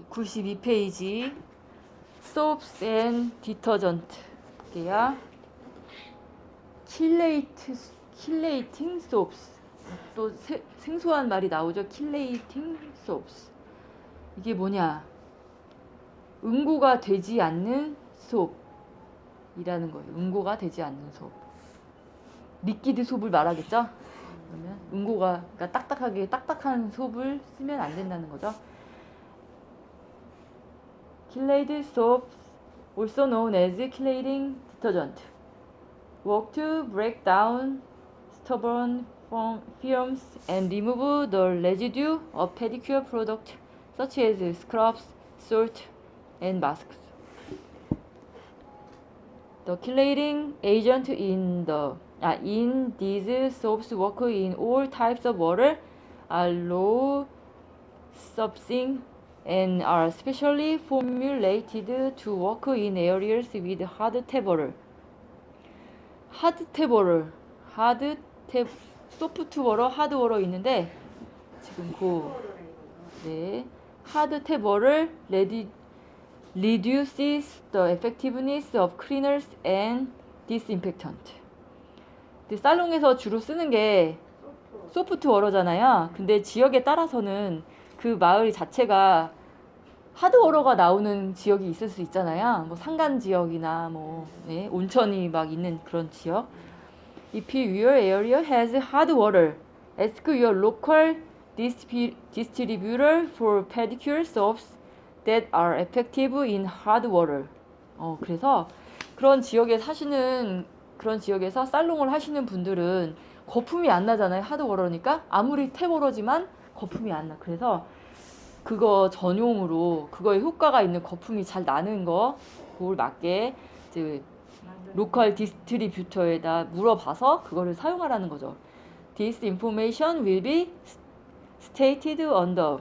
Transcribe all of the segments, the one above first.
92페이지 soaps and detergent 볼게요. chelating soaps. 또 생소한 말이 나오죠. chelating soaps. 이게 뭐냐? 응고가 되지 않는 소업이라는 거예요. 응고가 되지 않는 소업. 리퀴드 소업을 말하겠죠? 그러면 응고가 그러니까 딱딱한 소업을 쓰면 안 된다는 거죠. Chelate soaps, also known as chelating detergent, work to break down stubborn films and remove the residue of pedicure products such as scrubs, salt, and masks. The chelating agent in these soaps work in all types of water, are low subsing, and are specially formulated to work in areas with hard tap water. 소프트 워터, 하드 워터 있는데 지금 하드 탭 워터를 reduces the effectiveness of cleaners and disinfectant. 살롱에서 주로 쓰는 게 소프트 워터잖아요. 근데 지역에 따라서는 그 마을 자체가 하드 워터가 나오는 지역이 있을 수 있잖아요. 뭐 산간 지역이나 온천이 막 있는 그런 지역. If your area has hard water, ask your local distributor for pedicure soaps that are effective in hard water. 그래서 그런 지역에서 살롱을 하시는 분들은 거품이 안 나잖아요. 하드 워터니까 아무리 탭 워터지만 거품이 안 나. 그래서 그거 전용으로 그거에 효과가 있는 거품이 잘 나는 거 그걸 맞게 이제 로컬 디스트리뷰터에다 물어봐서 그거를 사용하라는 거죠. This information will be stated on the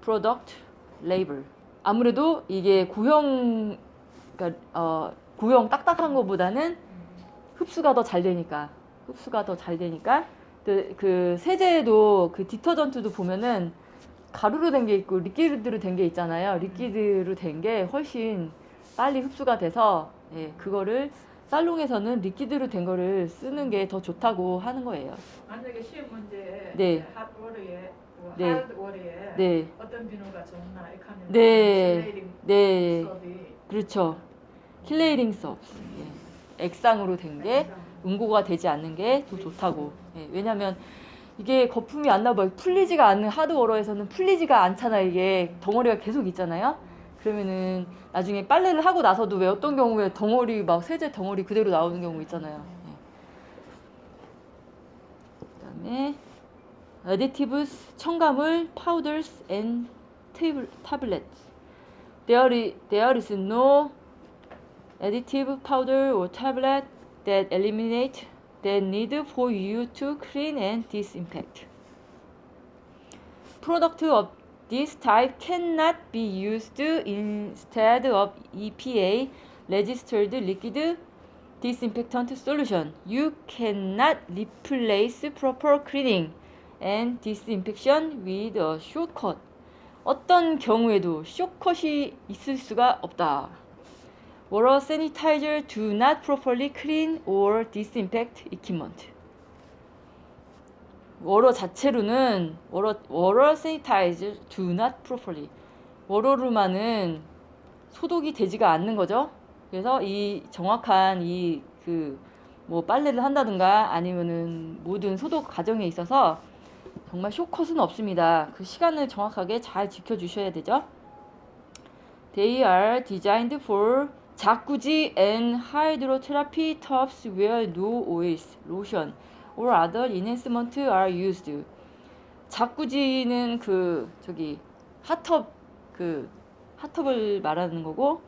product label. 아무래도 이게 구형 딱딱한 거보다는 흡수가 더 잘 되니까 그 세제도 그 디터전트도 보면은 가루로 된 게 있고 리퀴드로 된 게 있잖아요. 리퀴드로 된 게 훨씬 빨리 흡수가 돼서 그거를 살롱에서는 리퀴드로 된 거를 쓰는 게 더 좋다고 하는 거예요. 만약에 시험 문제에 네. 핫워터에 네. 하드워터에 네. 어떤 비누가 좋나 이렇게 하면 네. 네. 수업이 그렇죠. 킬레이링 서브스. 액상으로 된 게 응고가 되지 않는 게 더 좋다고. 왜냐면 이게 거품이 안 나고 풀리지가 않는 하드워터에서는 풀리지가 않잖아요. 이게 덩어리가 계속 있잖아요. 그러면은 나중에 빨래를 하고 나서도 왜 어떤 경우에 덩어리 막 세제 덩어리 그대로 나오는 경우 있잖아요. 그다음에 additives, 첨가물, powders and tablets. There is no additive powder or tablet that eliminate the need for you to clean and disinfect. Product of this type cannot be used instead of EPA registered liquid disinfectant solution. You cannot replace proper cleaning and disinfection with a shortcut. 어떤 경우에도 숏컷이 있을 수가 없다. Water sanitizer do not properly clean or disinfect equipment. 워터 자체로는 water sanitizer do not properly 워터로만은 소독이 되지가 않는 거죠. 그래서 이 정확한 뭐 빨래를 한다든가 아니면은 모든 소독 과정에 있어서 정말 숏컷은 없습니다. 그 시간을 정확하게 잘 지켜주셔야 되죠. They are designed for 자꾸지 and hydrotherapy tubs where no oils, lotion, or other enhancement are used. 자꾸지는 핫tub을 말하는 거고,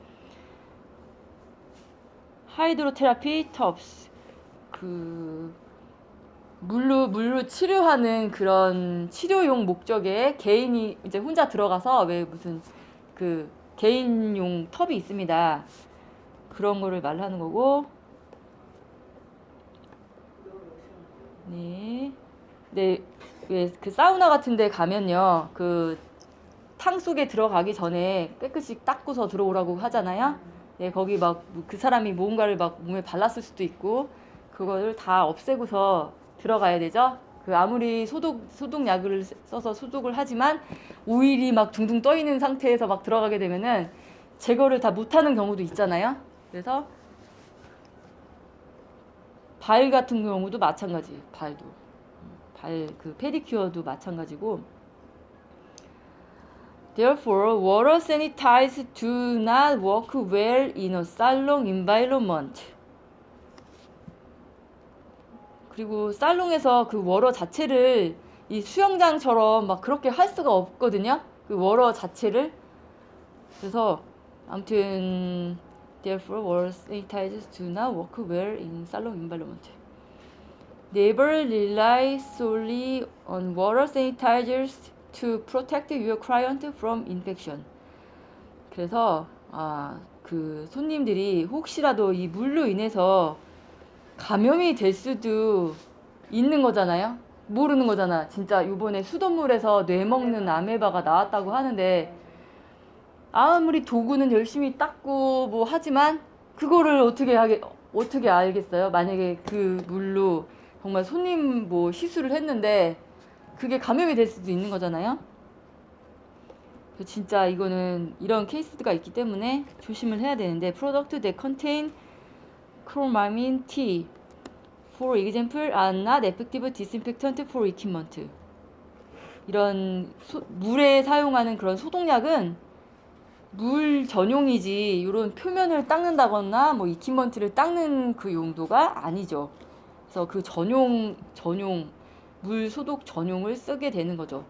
하이드로테라피 텁스 물로 치료하는 그런 치료용 목적에 개인이 이제 혼자 들어가서 왜 무슨 개인용 텁이 있습니다. 그런 거를 말하는 거고. 네. 왜 사우나 같은 데 가면요. 탕 속에 들어가기 전에 깨끗이 닦고서 들어오라고 하잖아요. 네, 거기 막 그 사람이 뭔가를 막 몸에 발랐을 수도 있고 그거를 다 없애고서 들어가야 되죠. 그 아무리 소독약을 써서 소독을 하지만 오일이 막 둥둥 떠 있는 상태에서 막 들어가게 되면은 제거를 다 못하는 경우도 있잖아요. 그래서 발 같은 경우도 마찬가지. 발도 발 그 페디큐어도 마찬가지고. Therefore, water sanitize do not work well in a salon environment. 그리고 살롱에서 그 워러 자체를 이 수영장처럼 막 그렇게 할 수가 없거든요. 그 워러 자체를. 그래서 아무튼 therefore water sanitizers do not work well in salon environment. Never rely solely on water sanitizers to protect your client from infection. 그래서 그 손님들이 혹시라도 이 물로 인해서 감염이 될 수도 있는 거잖아요. 모르는 거잖아. 진짜 요번에 수돗물에서 뇌 먹는 아메바가 나왔다고 하는데 아무리 도구는 열심히 닦고 뭐 하지만 그거를 어떻게 알겠어요? 만약에 그 물로 정말 손님 뭐 시술을 했는데 그게 감염이 될 수도 있는 거잖아요. 진짜 이거는 이런 케이스가 있기 때문에 조심을 해야 되는데 product that contain chromamin T for example are not effective disinfectant for equipment. 이런 물에 사용하는 그런 소독약은 물 전용이지 이런 표면을 닦는다거나 뭐 이퀴먼트를 닦는 그 용도가 아니죠. 그래서 그 전용 물 소독 전용을 쓰게 되는 거죠.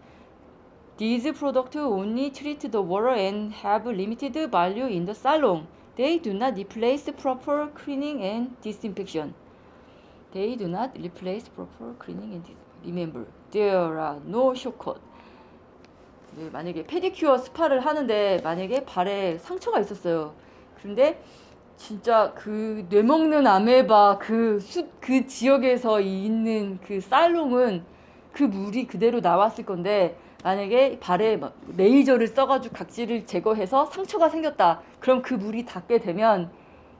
These products only treat the water and have limited value in the salon. They do not replace proper cleaning and disinfection. They do not replace proper cleaning and disinfection. Remember, there are no shortcuts. 네, 만약에 페디큐어 스파를 하는데 만약에 발에 상처가 있었어요. 그런데 진짜 그 뇌먹는 아메바 그 지역에서 있는 그 살롱은 그 물이 그대로 나왔을 건데 만약에 발에 막 레이저를 써가지고 각질을 제거해서 상처가 생겼다. 그럼 그 물이 닿게 되면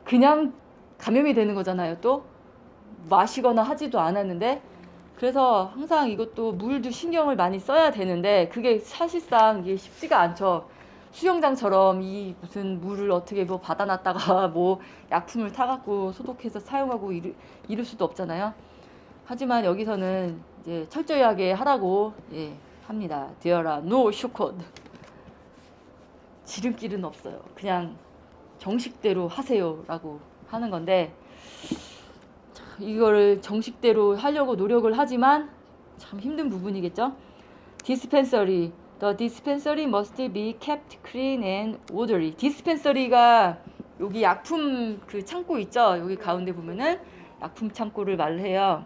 그냥 감염이 되는 거잖아요. 또 마시거나 하지도 않았는데. 그래서 항상 이것도 물도 신경을 많이 써야 되는데 그게 사실상 이게 쉽지가 않죠. 수영장처럼 이 무슨 물을 어떻게 뭐 받아놨다가 뭐 약품을 타갖고 소독해서 사용하고 이럴 수도 없잖아요. 하지만 여기서는 이제 철저히 하게 하라고 합니다. There are no shortcut. 지름길은 없어요. 그냥 정식대로 하세요라고 하는 건데 이거를 정식대로 하려고 노력을 하지만 참 힘든 부분이겠죠. Dispensary. The dispensary must be kept clean and orderly. 디스펜서리가 여기 약품 그 창고 있죠. 여기 가운데 보면은 약품 창고를 말해요.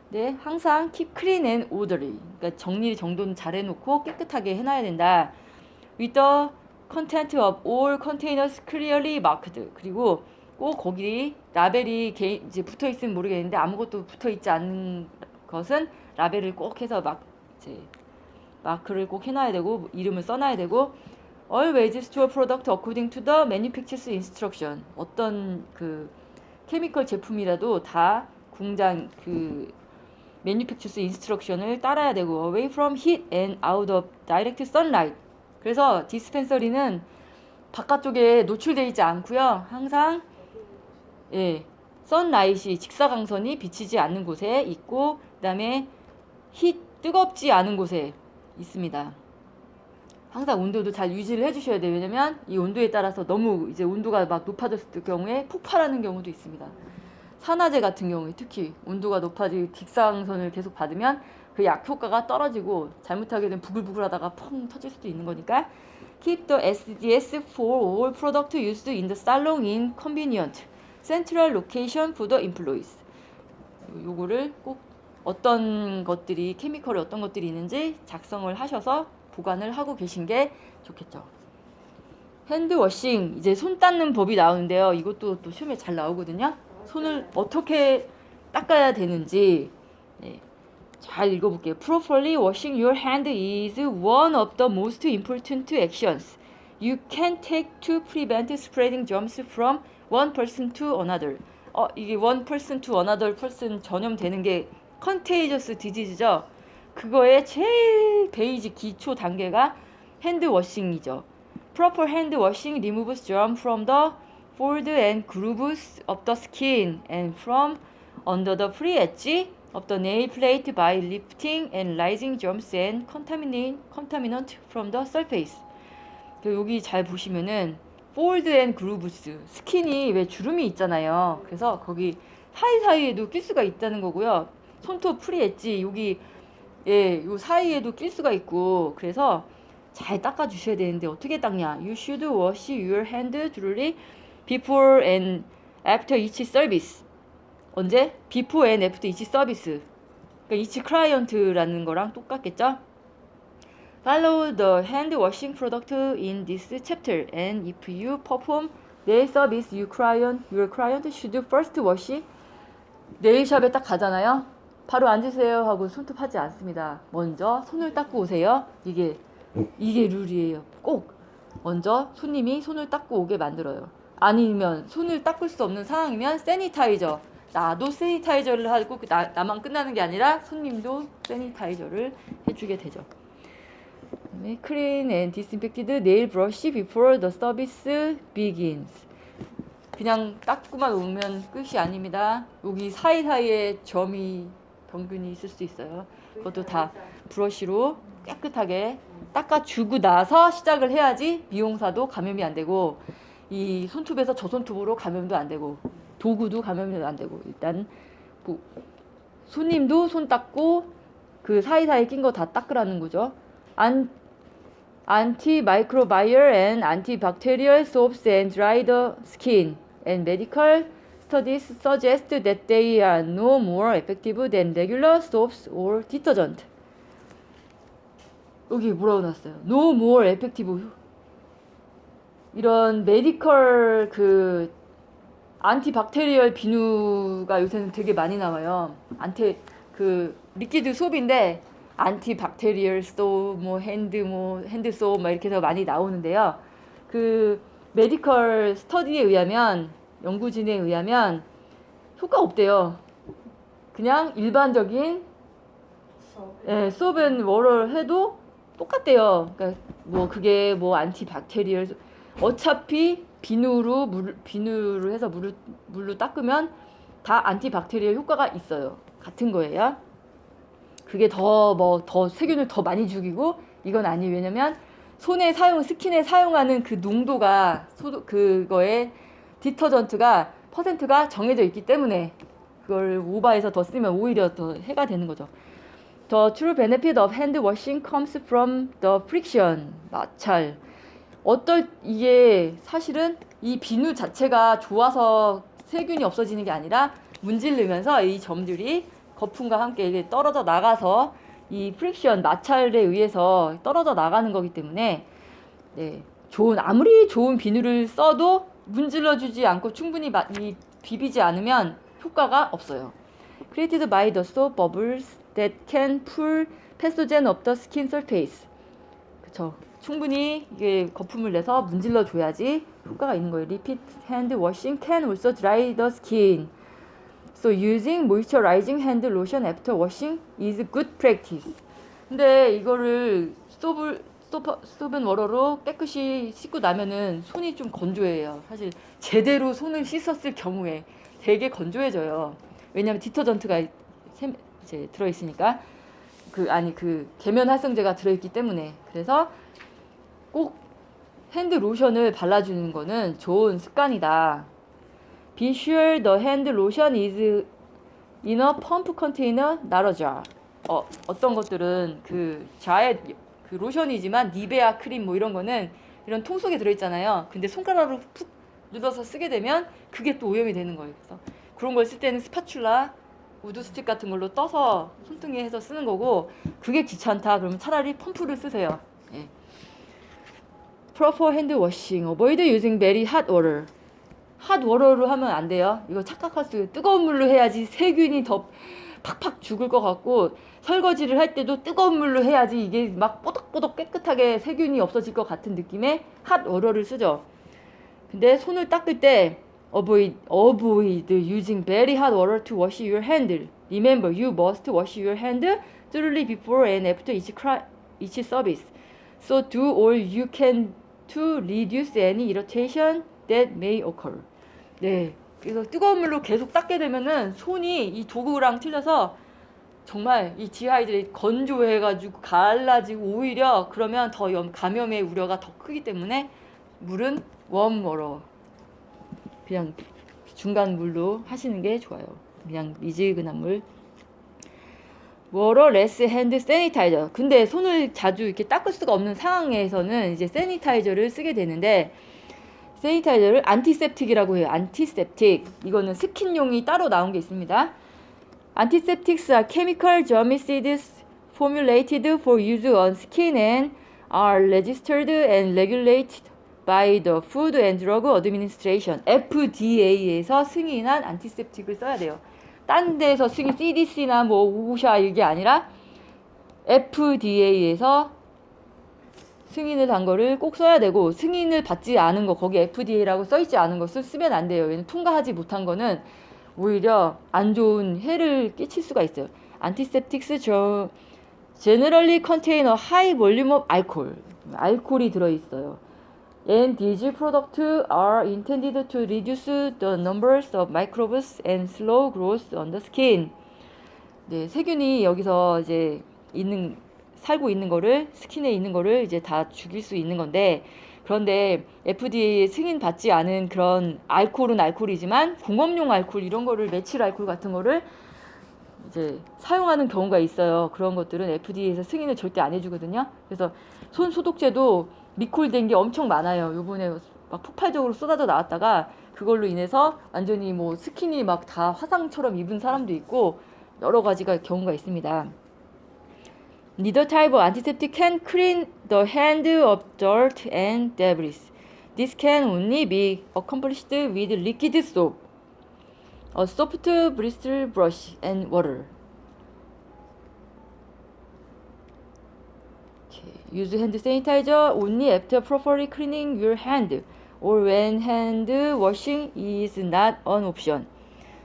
네, 항상 keep clean and orderly. 그러니까 정리 정돈 잘 해놓고 깨끗하게 해놔야 된다. With the content of all containers clearly marked. 그리고 꼭 거기 라벨이 이제 붙어 있으면 모르겠는데 아무것도 붙어 있지 않는 것은 라벨을 꼭 해서 이제 마크를 꼭 해놔야 되고 이름을 써놔야 되고 always store product according to the manufacturer's instruction. 어떤 그 케미컬 제품이라도 다 공장 그 manufacturer's instruction을 따라야 되고 away from heat and out of direct sunlight. 그래서 디스펜서리는 바깥쪽에 노출되어 있지 않고요. 항상 선라이트 직사광선이 비치지 않는 곳에 있고 그다음에 뜨겁지 않은 곳에 있습니다. 항상 온도도 잘 유지를 해주셔야 돼요. 왜냐면 이 온도에 따라서 너무 이제 온도가 막 높아졌을 경우에 폭발하는 경우도 있습니다. 산화제 같은 경우에 특히 온도가 높아지고 직사광선을 계속 받으면 그 약 효과가 떨어지고 잘못하게 되면 부글부글하다가 펑 터질 수도 있는 거니까 keep the SDS for all product used in the salon in convenient central location for the employees. 요거를 꼭 어떤 것들이 케미컬이 어떤 것들이 있는지 작성을 하셔서 보관을 하고 계신 게 좋겠죠. 핸드워싱 이제 손 닦는 법이 나오는데요. 이것도 또 시험에 잘 나오거든요. 손을 어떻게 닦아야 되는지 잘 읽어볼게요. Properly washing your hand is one of the most important actions you can take to prevent spreading germs from one person to another. 이게 one person to another person 전염되는 게 contagious disease죠. 그거의 제일 베이직 기초 단계가 핸드워싱이죠. Proper hand washing removes germ from the folds and grooves of the skin and from under the free edge of the nail plate by lifting and rising germs and contaminant from the surface. 여기 잘 보시면은 fold and grooves, 스킨이 왜 주름이 있잖아요. 그래서 거기 사이사이에도 낄 수가 있다는 거고요. 손톱 프리 엣지 여기 요 사이에도 낄 수가 있고, 그래서 잘 닦아 주셔야 되는데 어떻게 닦냐? You should wash your hand thoroughly before and after each service. 언제? Before and after each service. 그러니까 each client라는 거랑 똑같겠죠? Follow the hand washing product in this chapter, and if you perform nail service, your client should first wash. 네일샵에 딱 가잖아요. 바로 앉으세요 하고 손톱 하지 않습니다. 먼저 손을 닦고 오세요. 이게 룰이에요. 꼭 먼저 손님이 손을 닦고 오게 만들어요. 아니면 손을 닦을 수 없는 상황이면 세니타이저, 나도 세니타이저를 하고 나만 끝나는 게 아니라 손님도 세니타이저를 해주게 되죠. Clean and disinfected nail brush before the service begins. 그냥 닦고만 오면 끝이 아닙니다. 여기 사이사이에 점이 병균이 있을 수 있어요. 그것도 다 브러쉬로 깨끗하게 닦아주고 나서 시작을 해야지 미용사도 감염이 안 되고, 이 손톱에서 저 손톱으로 감염도 안 되고, 도구도 감염이 안 되고, 일단 손님도 손 닦고 그 사이사이 낀 거 다 닦으라는 거죠. Antimicrobial and antibacterial soaps and dry the skin, and medical studies suggest that they are no more effective than regular soaps or detergent. 여기 뭐라고 나왔어요? No more effective. 이런 메디컬 안티박테리얼 비누가 요새는 되게 많이 나와요. 리퀴드 소업인데 안티박테리얼 소업, 핸드 소업 이렇게 해서 많이 나오는데요. 메디컬 스터디에 의하면, 연구진에 의하면 효과 없대요. 그냥 일반적인 소업앤 워럴 해도 똑같대요. 그러니까 그게 안티박테리얼, 어차피 비누로 해서 물로 닦으면 다 안티박테리얼 효과가 있어요. 같은 거예요. 그게 더 세균을 더 많이 죽이고, 이건 아니에요. 왜냐면 스킨에 사용하는 그 농도가 그거에 디터전트가 퍼센트가 정해져 있기 때문에 그걸 오버해서 더 쓰면 오히려 더 해가 되는 거죠. The true benefit of hand washing comes from the friction. 마찰. 이게 사실은 이 비누 자체가 좋아서 세균이 없어지는 게 아니라 문지르면서 이 점들이 거품과 함께 이게 떨어져 나가서 이 프릭션, 마찰에 의해서 떨어져 나가는 거기 때문에, 아무리 좋은 비누를 써도 문질러주지 않고 충분히 비비지 않으면 효과가 없어요. Created by the soap bubbles that can pull pathogen of the skin surface. 그쵸. 충분히 이게 거품을 내서 문질러 줘야지 효과가 있는 거예요. Repeat hand washing can also dry the skin. So using moisturizing hand lotion after washing is good practice. 근데 이거를 소벤워러로 깨끗이 씻고 나면은 손이 좀 건조해요. 사실 제대로 손을 씻었을 경우에 되게 건조해져요. 왜냐면 디터전트가 이제 들어있으니까, 계면 활성제가 들어있기 때문에. 그래서 꼭 핸드 로션을 발라주는 거는 좋은 습관이다. Be sure the hand lotion is in a pump container, not a jar. 어떤 것들은 자의 로션이지만 니베아 크림 이런 거는 이런 통 속에 들어있잖아요. 근데 손가락으로 푹 눌러서 쓰게 되면 그게 또 오염이 되는 거예요. 그래서 그런 걸 쓸 때는 스파츌라, 우드 스틱 같은 걸로 떠서 손등에 해서 쓰는 거고, 그게 귀찮다 그러면 차라리 펌프를 쓰세요. Proper hand washing. Avoid using very hot water. 핫 워터로 하면 안 돼요. 이거 착각할 수 있어요. 뜨거운 물로 해야지 세균이 더 팍팍 죽을 것 같고 설거지를 할 때도 뜨거운 물로 해야지 이게 막 뽀득뽀득 깨끗하게 세균이 없어질 것 같은 느낌의 핫 워터를 쓰죠. 근데 손을 닦을 때 avoid using very hot water to wash your hand. Remember, you must wash your hand thoroughly before and after each service. So do all you can to reduce any irritation that may occur. 네, 그래서 뜨거운 물로 계속 닦게 되면은 손이 이 도구랑 틀려서 정말 이 디하이드레이트 건조해가지고 갈라지고 오히려 그러면 더 감염의 우려가 더 크기 때문에 물은 웜워터 그냥 중간 물로 하시는 게 좋아요. 그냥 미지근한 물. 워터레스 핸드 세니타이저. 근데 손을 자주 이렇게 닦을 수가 없는 상황에서는 이제 세니타이저를 쓰게 되는데 세니타이저를 안티셉틱이라고 해요. 안티셉틱. 이거는 스킨용이 따로 나온 게 있습니다. Antiseptics are chemical germicides formulated for use on skin and are registered and regulated by the Food and Drug Administration. FDA에서 승인한 안티셉틱을 써야 돼요. 딴 데서 승인, CDC나 뭐 오샤 이게 아니라 FDA에서 승인을 한 거를 꼭 써야 되고 승인을 받지 않은 거 거기 FDA라고 써있지 않은 것을 쓰면 안 돼요. 얘는 통과하지 못한 거는 오히려 안 좋은 해를 끼칠 수가 있어요. Antiseptics generally contain a high volume of alcohol. 알코올이 들어있어요. And these products are intended to reduce the numbers of microbes and slow growth on the skin. 네, 세균이 여기서 이제 살고 있는 거를 스킨에 있는 거를 이제 다 죽일 수 있는 건데 그런데 FDA 승인 받지 않은 그런 알코올은 알코올이지만 공업용 알코올 이런 거를 메칠 알코올 같은 거를 이제 사용하는 경우가 있어요. 그런 것들은 FDA에서 승인을 절대 안 해주거든요. 그래서 손 소독제도 리콜된 게 엄청 많아요. 요번에 막 폭발적으로 쏟아져 나왔다가 그걸로 인해서 완전히 뭐 스킨이 막 다 화상처럼 입은 사람도 있고 여러 가지가 경우가 있습니다. Neither type of antiseptic can clean the hand of dirt and debris. This can only be accomplished with liquid soap, a soft bristle brush, and water. Okay. Use hand sanitizer only after properly cleaning your hand or when hand washing is not an option.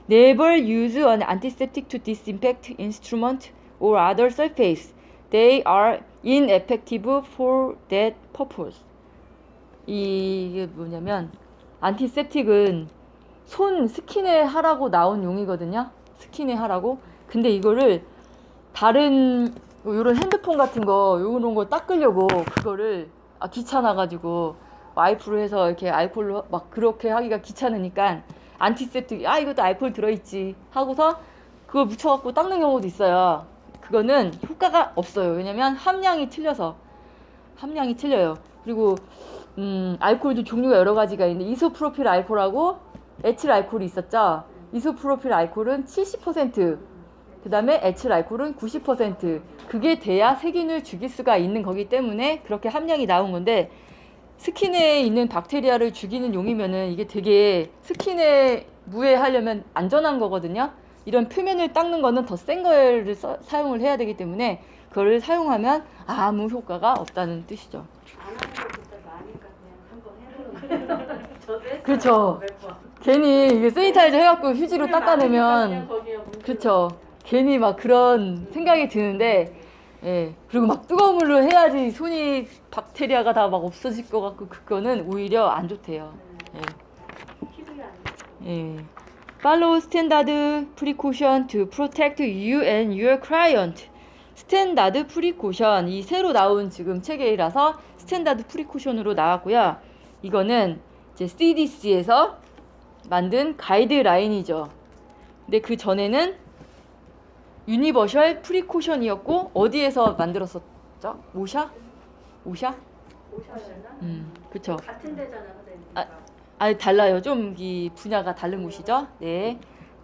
Never use an antiseptic to disinfect instrument or other surface. They are ineffective for that purpose. 이게 뭐냐면 안티셉틱은 손 스킨에 하라고 나온 용이거든요. 스킨에 하라고. 근데 이거를 다른 요런 핸드폰 같은 거 요런 거 닦으려고 그거를 귀찮아가지고 와이프로 해서 이렇게 알코올로 막 그렇게 하기가 귀찮으니까 안티셉틱 이것도 알코올 들어있지 하고서 그걸 묻혀갖고 닦는 경우도 있어요. 그거는 효과가 없어요. 왜냐면 함량이 틀려요. 그리고 알코올도 종류가 여러 가지가 있는데 이소프로필 알코올하고 에틸 알코올이 있었죠. 이소프로필 알코올은 70%, 그 다음에 에틸 알코올은 90%. 그게 돼야 세균을 죽일 수가 있는 거기 때문에 그렇게 함량이 나온 건데 스킨에 있는 박테리아를 죽이는 용이면은 이게 되게 스킨에 무해하려면 안전한 거거든요. 이런 표면을 닦는 거는 더 센 거를 사용을 해야 되기 때문에 그거를 사용하면 아무 효과가 없다는 뜻이죠. 안 하는 것보다 나으니까 그냥 한번 해보는 저도 했어요. 그렇죠. 몇 번. 괜히 이게 세니타이저 해갖고 휴지로 닦아내면 그냥 거기에 묻히고. 그렇죠. 괜히 막 그런 생각이 드는데 예. 그리고 막 뜨거운 물로 해야지 손이 박테리아가 다 막 없어질 것 같고 그거는 오히려 안 좋대요. 예. 피부에 안 좋고. 예. Follow standard precaution to protect you and your client. 스탠다드 프리코션 이 새로 나온 지금 체계라서 스탠다드 프리코션으로 나왔고요. 이거는 이제 CDC에서 만든 가이드라인이죠. 근데 그 전에는 유니버셜 프리코션이었고 어디에서 만들었었죠? 오샤? 오셨나? 그쵸. 같은 데잖아, 선생님. 달라요. 좀 이 분야가 다른 곳이죠. 네.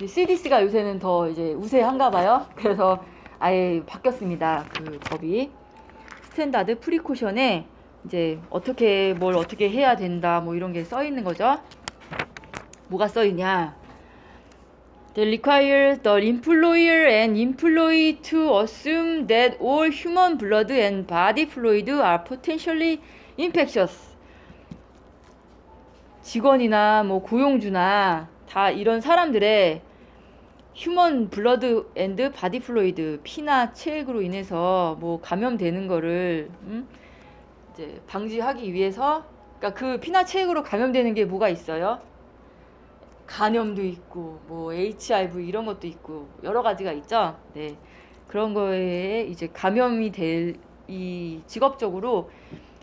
CDC가 요새는 더 이제 우세한가 봐요. 그래서 아예 바뀌었습니다. 그 법이. 스탠다드 프리코션에 이제 뭘 어떻게 해야 된다 뭐 이런 게 써 있는 거죠. 뭐가 써 있냐? They require the employer and employee to assume that all human blood and body fluid are potentially infectious. 직원이나 뭐 고용주나 다 이런 사람들의 휴먼 블러드 앤드 바디 플루이드 피나 체액으로 인해서 뭐 감염되는 거를 이제 방지하기 위해서, 그러니까 그 피나 체액으로 감염되는 게 뭐가 있어요? 간염도 있고 뭐 HIV 이런 것도 있고 여러 가지가 있죠. 네. 그런 거에 이제 감염이 될 이 직업적으로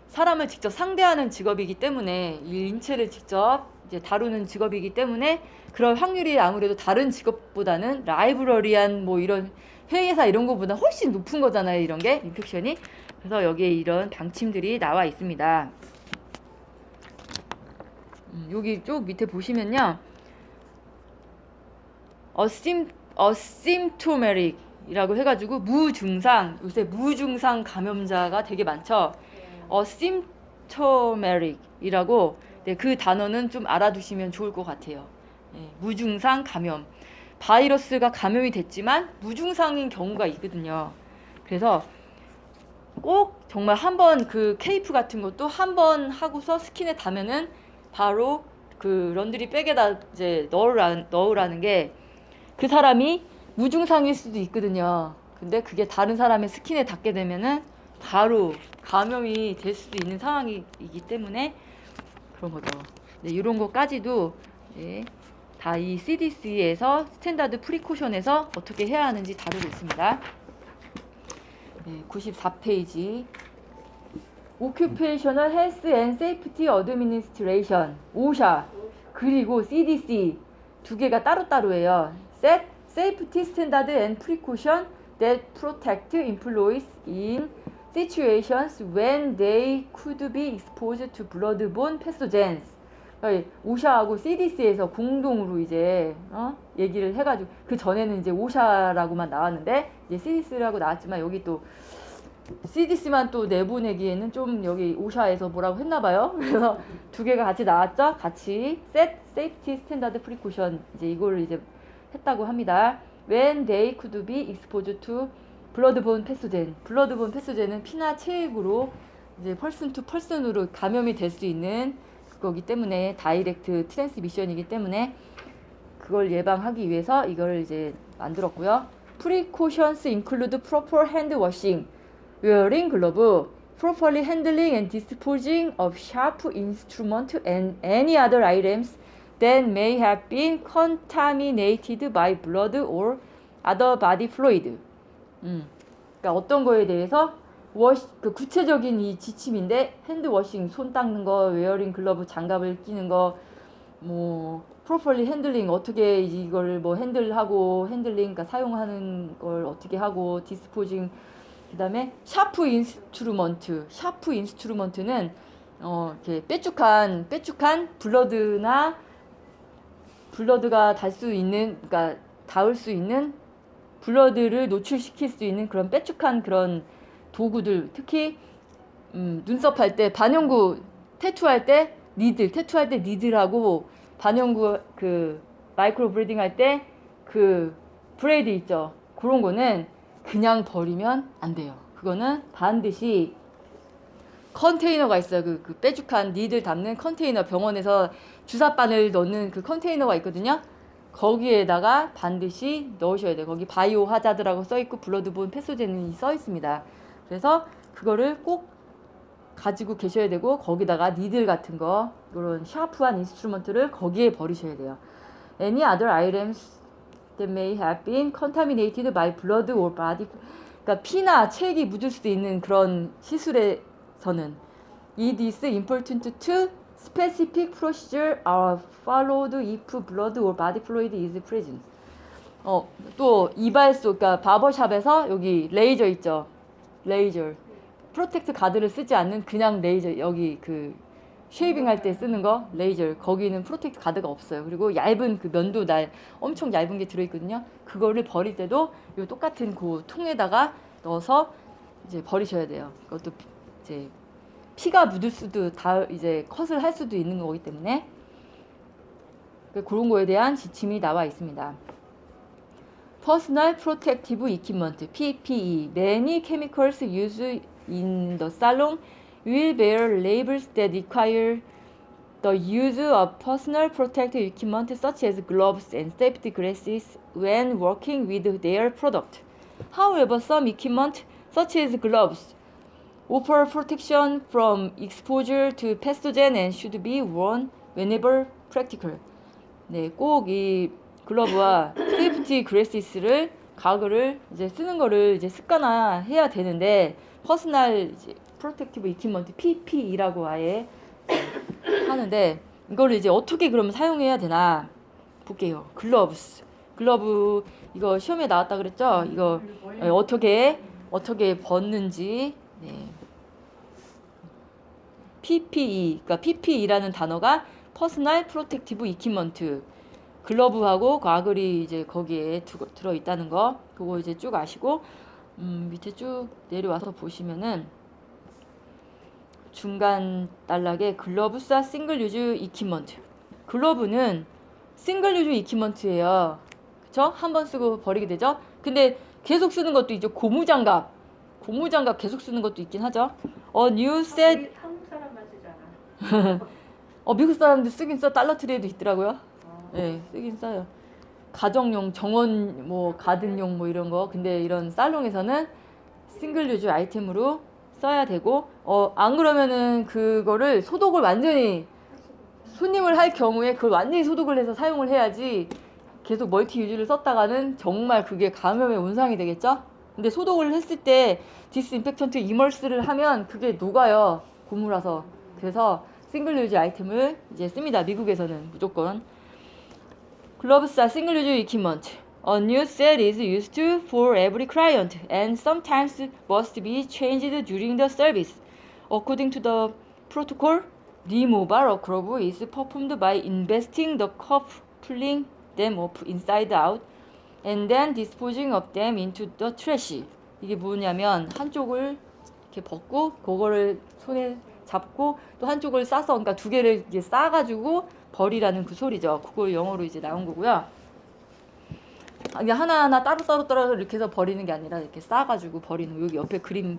사람을 직접 상대하는 직업이기 때문에 이 인체를 직접 이제 다루는 직업이기 때문에 그럴 확률이 아무래도 다른 직업보다는 라이브러리한 뭐 이런 회계사 이런 거보다 훨씬 높은 거잖아요. 이런 게 인펙션이. 그래서 여기에 이런 방침들이 나와 있습니다. 여기 쭉 밑에 보시면요. asymptomatic 이라고 해가지고 무증상, 요새 무증상 감염자가 되게 많죠. asymptomatic 이라고, 네, 그 단어는 좀 알아두시면 좋을 것 같아요. 네, 무증상 감염. 바이러스가 감염이 됐지만 무증상인 경우가 있거든요. 그래서 꼭 정말 한번 그 케이프 같은 것도 한번 하고서 스킨에 닿으면은 바로 그 런드리 백에다 이제 넣으라는 게, 그 사람이 무증상일 수도 있거든요. 근데 그게 다른 사람의 스킨에 닿게 되면은 바로 감염이 될 수도 있는 상황이기 때문에 그런 거죠. 네, 이런 것까지도 네, 다 이 CDC에서 스탠다드 프리코션에서 어떻게 해야 하는지 다루고 있습니다. 네, 94페이지. Occupational Health and Safety Administration, OSHA, 그리고 CDC 두 개가 따로따로예요. Set Safety Standard and Precaution that protect employees in situations when they could be exposed to bloodborne pathogens. 오샤하고 CDC에서 공동으로 이제 얘기를 해가지고, 그 전에는 이제 오샤라고만 나왔는데 이제 CDC라고 나왔지만 여기 또 CDC만 또 내보내기에는 좀 여기 오샤에서 뭐라고 했나봐요. 그래서 두 개가 같이 나왔죠. 같이 Set Safety Standard Precaution 이제 이거를 이제 했다고 합니다. When they could be exposed to bloodborne pathogen. bloodborne pathogen은 피나 체액으로 이제 person to person으로 감염이 될 수 있는 거기 때문에 다이렉트 트랜스미션이기 때문에 그걸 예방하기 위해서 이걸 이제 만들었고요. Precautions include proper hand washing, wearing glove, properly handling and disposing of sharp instrument and any other items that may have been contaminated by blood or other body fluid. 그러니까 어떤 거에 대해서 그 구체적인 이 지침인데, 핸드워싱 손 닦는 거, 웨어링 글러브 장갑을 끼는 거, 뭐 properly handling 어떻게 이걸 뭐 핸들하고 핸들링 그러니까 사용하는 걸 어떻게 하고, 디스포징, 그다음에 샤프 인스트루먼트. 샤프 인스트루먼트는 이렇게 빼쭉한 블러드가 닿을 수 있는, 그러니까 닿을 수 있는 블러드를 노출시킬 수 있는 그런 빼쭉한 그런 도구들, 특히 눈썹 할 때, 반영구 태투할 때 니들하고 반영구 그 마이크로 브리딩 할 때 그 브레이드 있죠. 그런 거는 그냥 버리면 안 돼요. 그거는 반드시 컨테이너가 있어요. 그 빼죽한 니들 담는 컨테이너, 병원에서 주사바늘 넣는 그 컨테이너가 있거든요. 거기에다가 반드시 넣으셔야 돼요. 거기 바이오 하자드라고 써있고 블러드본 패소젠이 써있습니다. 그래서 그거를 꼭 가지고 계셔야 되고, 거기다가 니들 같은 거, 이런 샤프한 인스트루먼트를 거기에 버리셔야 돼요. Any other items that may have been contaminated by blood or body, 그러니까 피나 체액이 묻을 수도 있는 그런 시술에서는 It is important to specific procedure are followed if blood or body fluid is present. 또 이발소, 그러니까 바버샵에서 여기 레이저 있죠. 레이저. 프로텍트 가드를 쓰지 않는 그냥 레이저, 여기 그 쉐이빙 할 때 쓰는 거 레이저, 거기는 프로텍트 가드가 없어요. 그리고 얇은 그 면도 날 엄청 얇은 게 들어있거든요. 그거를 버릴 때도 이 똑같은 그 통에다가 넣어서 이제 버리셔야 돼요. 그것도 이제 피가 묻을 수도 다 이제 컷을 할 수도 있는 거기 때문에 그런 거에 대한 지침이 나와 있습니다. Personal Protective Equipment (PPE). Many chemicals used in the salon will bear labels that require the use of personal protective equipment such as gloves and safety glasses when working with their product. However, some equipment such as gloves offer protection from exposure to pathogen and should be worn whenever practical. 네, 꼭 이 글러브와 세이프티 그래시스를 가글을 이제 쓰는 거를 이제 습관화해야 되는데 퍼스널 프로텍티브 이퀴먼트 PPE라고 아예 하는데 이거를 이제 어떻게 그러면 사용해야 되나 볼게요. 글러브 이거 시험에 나왔다 그랬죠? 이거 어떻게 벗는지. 네. PPE, 그러니까 PPE라는 단어가 퍼스널 프로텍티브 이퀴먼트. 글러브하고 가글이 이제 거기에 들어 있다는 거. 그거 이제 쭉 아시고 밑에 쭉 내려와서 보시면은 중간 단락에 글러브사 싱글 유즈 이퀴먼트. 글러브는 싱글 유즈 이퀴먼트예요. 그쵸? 한 번 쓰고 버리게 되죠? 근데 계속 쓰는 것도 있죠. 고무장갑 계속 쓰는 것도 있긴 하죠. new set. 우리 한국 사람만 쓰잖아. 미국 사람들 쓰긴 써. 달러 트레이도 있더라고요. 네, 쓰긴 써요. 가정용, 정원, 가든용 이런 거. 근데 이런 살롱에서는 싱글 유즈 아이템으로 써야 되고, 안 그러면은 그거를 소독을 완전히 손님을 할 경우에 그걸 완전히 소독을 해서 사용을 해야지 계속 멀티 유즈를 썼다가는 정말 그게 감염의 온상이 되겠죠? 근데 소독을 했을 때 디스인펙턴트 이멀스를 하면 그게 녹아요. 고무라서. 그래서 싱글 유즈 아이템을 이제 씁니다. 미국에서는 무조건. Gloves are single use equipment. A new set is used for every client and sometimes must be changed during the service. According to the protocol, removal of glove is performed by investing the cuff, pulling them up inside out, and then disposing of them into the trash. 이게 뭐냐면 한쪽을 이렇게 벗고 그거를 손에 잡고 또 한쪽을 싸서, 그러니까 두 개를 이제 싸가지고 버리라는 그 소리죠. 그걸 영어로 이제 나온 거고요. 이게 하나하나 따로 이렇게 해서 버리는 게 아니라 이렇게 싸가지고 버리는 거. 여기 옆에 그림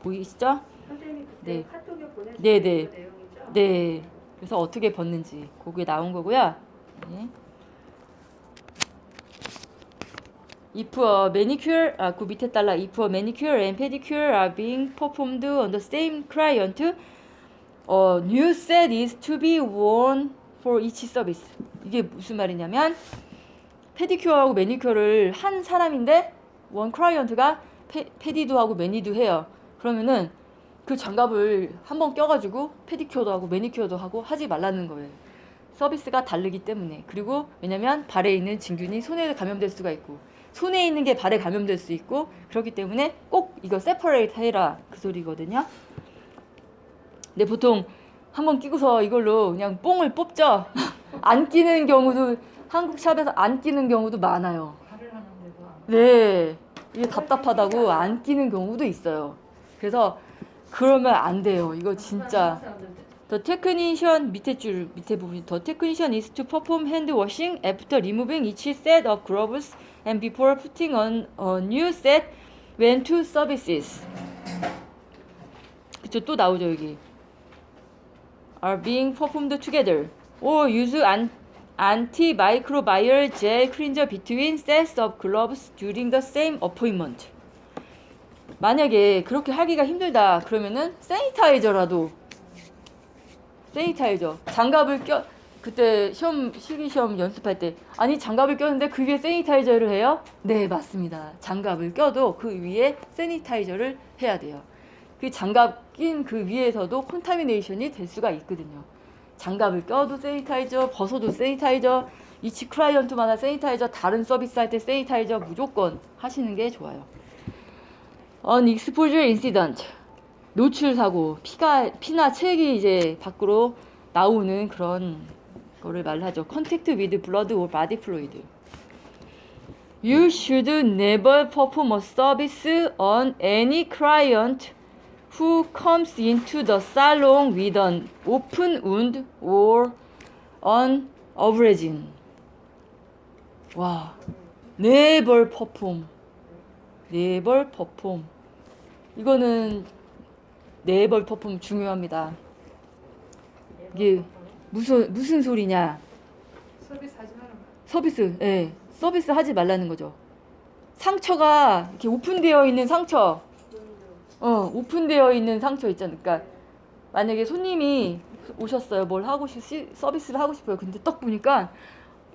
보이시죠? 선생님 그때 네. 카톡에 보내주신 네. 그 내용이죠? 네. 그래서 어떻게 벗는지 그게 나온 거고요. 네. If a manicure, 그 밑에 달라. If a manicure and pedicure are being performed on the same client, a new set is to be worn for each service. 이게 무슨 말이냐면 페디큐어하고 매니큐어를 한 사람인데 원 클라이언트가 페디도 하고 매니도 해요. 그러면은 그 장갑을 한번 껴가지고 페디큐어도 하고 매니큐어도 하고 하지 말라는 거예요. 서비스가 다르기 때문에. 그리고 왜냐면 발에 있는 진균이 손에 감염될 수가 있고 손에 있는 게 발에 감염될 수 있고 그렇기 때문에 꼭 이거 세퍼레이트 해라 그 소리거든요. 근데 보통 한번 끼고서 이걸로 그냥 뽕을 뽑죠. 안 끼는 경우도 한국 샵에서 안 끼는 경우도 많아요. 발을 하는데도 안 네, 이게 답답하다고 안 끼는 경우도 있어요. 그래서 그러면 안 돼요. 이거 진짜. The technician 밑에 부분. The technician is to perform hand washing after removing each set of gloves and before putting on a new set when two services. 그쵸, 또 나오죠 여기. Are being performed together. Or use antimicrobial gel cleanser between sets of gloves during the same appointment. 만약에 그렇게 하기가 힘들다 그러면은 세니타이저라도 장갑을 그때 실기시험 연습할 때 아니 장갑을 꼈는데 그 위에 세니타이저를 해요? 네, 맞습니다. 장갑을 껴도 그 위에 세니타이저를 해야 돼요. 그 장갑 낀 그 위에서도 콘타미네이션이 될 수가 있거든요. 장갑을 껴도 세니타이저, 벗어도 세니타이저, 이치 클라이언트마다 세니타이저, 다른 서비스 할 때 세니타이저 무조건 하시는 게 좋아요. An exposure incident. 노출 사고, 피나 체액이 이제 밖으로 나오는 그런 거를 말하죠. Contact with blood or body fluid. You should never perform a service on any client who comes into the salon with an open wound or an abrasion. 와, never perform. never perform. 이거는 never perform 중요합니다. 이게 무슨 소리냐? 서비스 하지 말아라. 서비스, 예, 서비스 하지 말라는 거죠. 상처가 이렇게 오픈되어 있는 상처, 오픈되어 있는 상처 있잖아요. 그러니까 만약에 손님이 오셨어요. 뭘 하고 서비스를 하고 싶어요. 근데 딱 보니까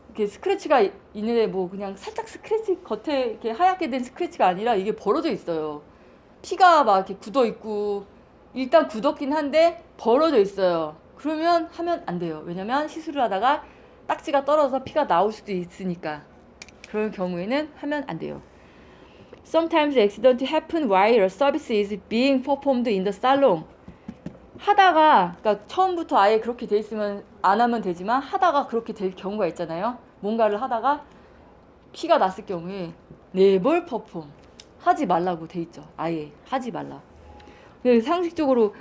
이렇게 스크래치가 있는데 뭐 그냥 살짝 스크래치 겉에 이렇게 하얗게 된 스크래치가 아니라 이게 벌어져 있어요. 피가 막 이렇게 굳어 있고 일단 굳었긴 한데 벌어져 있어요. 그러면 하면 안 돼요. 왜냐면 시술을 하다가 딱지가 떨어져서 피가 나올 수도 있으니까. 그런 경우에는 하면 안 돼요. Sometimes accident happen while a service is being performed in the salon. 하다가, 그러니까 처음부터 아예 그렇게 돼 있으면 안 하면 되지만 하다가 그렇게 될 경우가 있잖아요. 뭔가를 하다가 피가 났을 경우에 never perform. 하지 말라고 돼 있죠. 아예 하지 말라. 상식적으로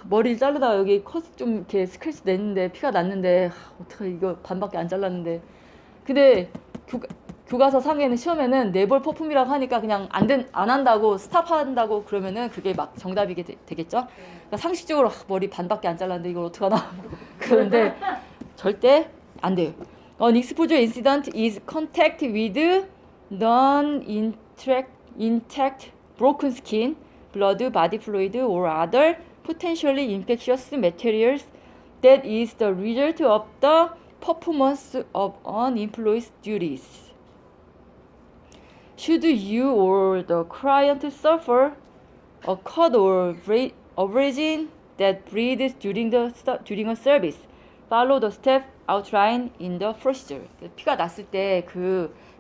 머리를 자르다가 여기 컷 좀 이렇게 스크래치 냈는데 피가 났는데 어떡해 이거 반밖에 안 잘랐는데 근데 교과서 상에는 시험에는 네벌 퍼품이라고 하니까 그냥 안 한다고 스탑한다고 그러면은 그게 막 정답이게 되겠죠. 그러니까 상식적으로 머리 반밖에 안 잘랐는데 이걸 어떡하나 그런데 절대 안 돼요. An exposure incident is contact with non-intact broken skin, blood, body fluid, or other potentially infectious materials that is the result of the performance of an employee's duties. Should you or the client suffer a cut or abrasion that bleeds during a service, follow the step outlined in the procedure. 피가 났을 때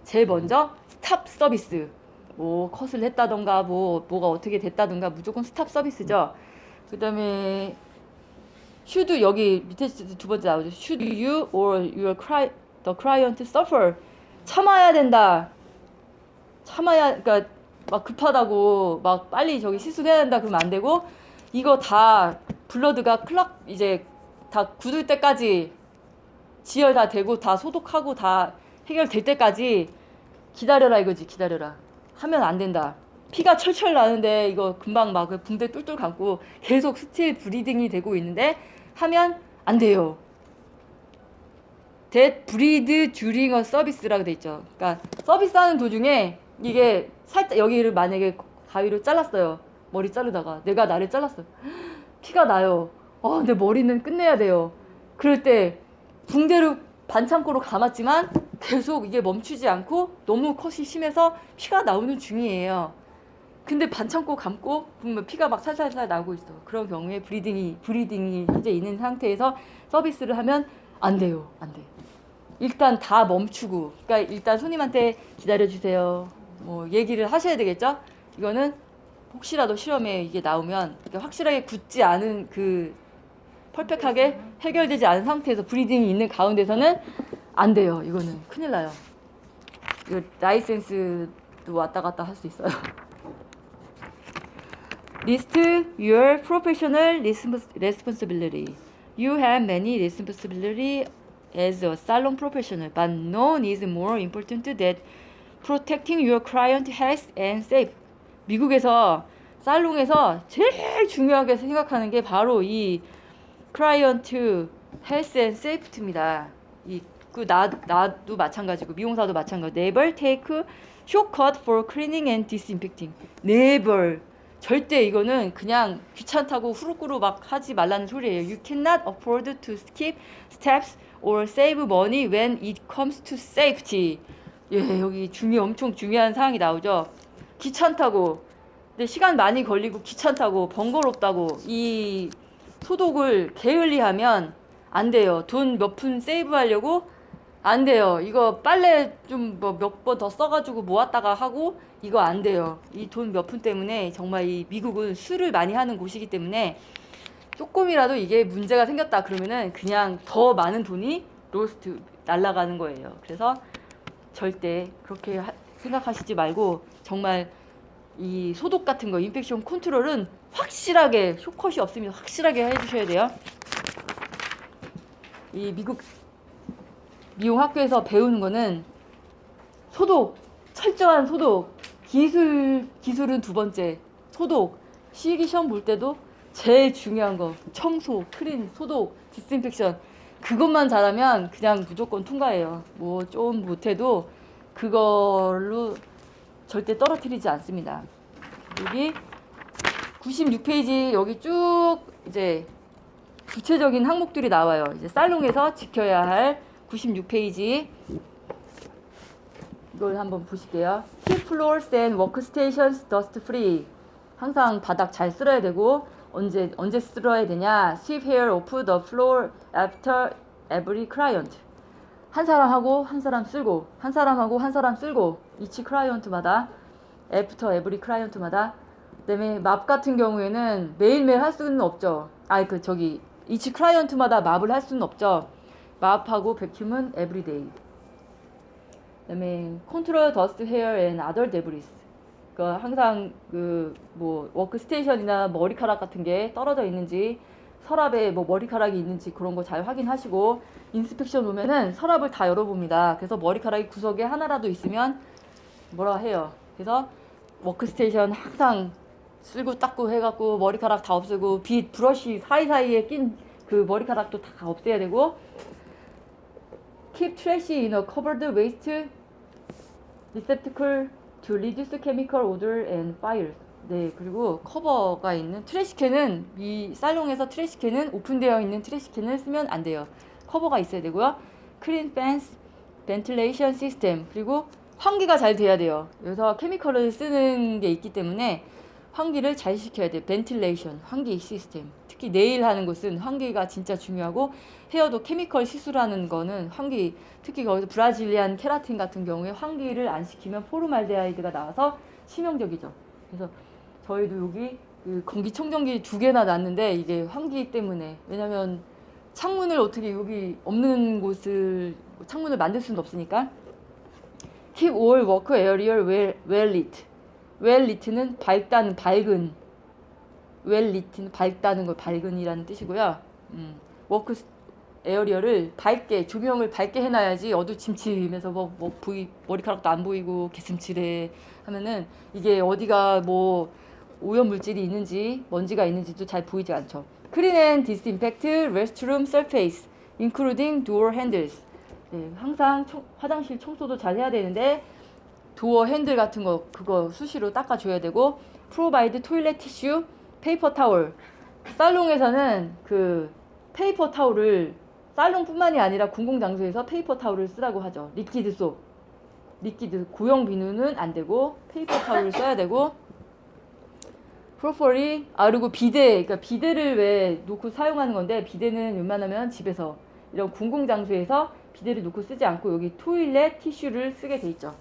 제일 먼저 스탑 서비스. 뭐 컷을 했다던가 뭐가 어떻게 됐다던가 무조건 스탑 서비스죠. 그다음에 should 여기 밑에 두 번째 나오죠. Should you or the client suffer? 참아야 된다. 그러니까 막 급하다고 막 빨리 저기 시술해야 된다 그러면 안 되고 이거 다 블러드가 이제 다 굳을 때까지 지혈 다 되고 다 소독하고 다 해결될 때까지 기다려라 이거지. 기다려라. 하면 안 된다. 피가 철철 나는데 이거 금방 막 붕대 뚫뚫 감고 계속 스틸 브리딩이 되고 있는데 하면 안 돼요. That bleed during a service라고 돼 있죠. 그러니까 서비스하는 도중에 이게 살짝 여기를 만약에 가위로 잘랐어요. 머리 자르다가 내가 나를 잘랐어요. 피가 나요. 근데 머리는 끝내야 돼요. 그럴 때 붕대로 반창고로 감았지만 계속 이게 멈추지 않고 너무 컷이 심해서 피가 나오는 중이에요. 근데 반창고 감고 보면 피가 막 살살살 나오고 있어. 그런 경우에 브리딩이 현재 있는 상태에서 서비스를 하면 안 돼요. 안 돼. 일단 다 멈추고, 그러니까 일단 손님한테 기다려주세요. 뭐 얘기를 하셔야 되겠죠? 이거는 혹시라도 시험에 이게 나오면 확실하게 굳지 않은 퍼펙트하게 해결되지 않은 상태에서 브리딩이 있는 가운데서는 안 돼요. 이거는 큰일 나요. 이거 라이센스도 왔다 갔다 할 수 있어요. List your professional responsibility. You have many responsibility as a salon professional, but none is more important than protecting your client health and safety. 미국에서 살롱에서 제일 중요하게 생각하는 게 바로 이 클라이언트 헬스 앤 세이프티입니다. 나도 마찬가지고 미용사도 마찬가지고. Never take shortcut for cleaning and disinfecting. Never. 절대 이거는 그냥 귀찮다고 후루꾸루 막 하지 말라는 소리예요. You cannot afford to skip steps or save money when it comes to safety. 예, 여기 엄청 중요한 사항이 나오죠. 귀찮다고. 근데 시간 많이 걸리고 귀찮다고 번거롭다고 이 소독을 게을리하면 안 돼요. 돈 몇 푼 세이브하려고 안 돼요. 이거 빨래 좀 뭐 몇 번 더 써가지고 모았다가 하고 이거 안 돼요. 이 돈 몇 푼 때문에 정말 이 미국은 술을 많이 하는 곳이기 때문에 조금이라도 이게 문제가 생겼다 그러면은 그냥 더 많은 돈이 로스트 날아가는 거예요. 그래서 절대 그렇게 생각하시지 말고 정말 이 소독 같은 거 인펙션 컨트롤은 확실하게 쇼컷이 없으면 확실하게 해주셔야 돼요. 이 미국 미용 학교에서 배우는 거는 소독 철저한 소독. 기술은 두 번째. 소독. 실기 시험 볼 때도 제일 중요한 거 청소, 클린, 소독, 디스인펙션. 그것만 잘하면 그냥 무조건 통과해요. 뭐 좀 못해도 그걸로 절대 떨어뜨리지 않습니다. 여기 96페이지 여기 쭉 이제 구체적인 항목들이 나와요. 이제 살롱에서 지켜야 할 96페이지 이걸 한번 보실게요. Keep floors and workstations dust free. 항상 바닥 잘 쓸어야 되고 언제 쓸어야 되냐? Sweep hair off the floor after every client. 한 사람 하고 한 사람 쓸고 한 사람 하고 한 사람 쓸고 each client마다 after every client마다. 그다음에 맙 같은 경우에는 매일매일 할 수는 없죠. each client마다 맙을 할 수는 없죠. 맙하고 백큐은 everyday. 그다음에 control dust hair and other debris. 그러니까 항상 그 뭐 워크스테이션이나 머리카락 같은 게 떨어져 있는지 서랍에 뭐 머리카락이 있는지 그런 거 잘 확인하시고 인스펙션 오면은 서랍을 다 열어봅니다. 그래서 머리카락이 구석에 하나라도 있으면 뭐라 해요. 그래서 워크스테이션 항상 쓸고 닦고 해갖고 머리카락 다 없애고 빗 브러쉬 사이사이에 낀 그 머리카락도 다 없애야 되고 keep trash in a covered waste receptacle to reduce chemical odor and fires. 네, 그리고 커버가 있는 트래시캔은 이 살롱에서 트래시캔은 오픈되어 있는 트래시캔을 쓰면 안 돼요. 커버가 있어야 되고요. clean fence, ventilation system. 그리고 환기가 잘 돼야 돼요. 여기서 케미컬을 쓰는 게 있기 때문에 환기를 잘 시켜야 돼요. ventilation, 환기 시스템. 특히 네일 하는 곳은 환기가 진짜 중요하고 헤어도 케미컬 시술하는 거는 환기, 특히 거기서 브라질리안 케라틴 같은 경우에 환기를 안 시키면 포르말데하이드가 나와서 치명적이죠. 그래서 저희도 여기 그 공기청정기 2개나 놨는데 이게 환기 때문에. 왜냐면 창문을 어떻게 여기 없는 곳을 창문을 만들 수는 없으니까. Keep all work area well lit. well lit는 밝다는 밝은. well lit는 밝다는 걸 밝은이라는 뜻이고요. 워크 에어리어를 밝게 조명을 밝게 해놔야지 어두침침해서 머리카락도 안 보이고 개슴츠레 하면은 이게 어디가 뭐 오염물질이 있는지 먼지가 있는지도 잘 보이지 않죠. Clean and disinfect restroom surface, including door handles. 네, 항상 화장실 청소도 잘 해야 되는데 도어 핸들 같은 거 그거 수시로 닦아줘야 되고 provide toilet tissue, paper towel. 살롱에서는 그 페이퍼 타올을 살롱뿐만이 아니라 공공장소에서 페이퍼 타올을 쓰라고 하죠. 리퀴드 소, 리퀴드 고형 비누는 안 되고 페이퍼 타올을 써야 되고 properly. 그리고 비데, 그러니까 비데를 왜 놓고 사용하는 건데 비데는 웬만하면 집에서 이런 공공장소에서 비데를 놓고 쓰지 않고 여기 토일렛 티슈를 쓰게 돼 있죠.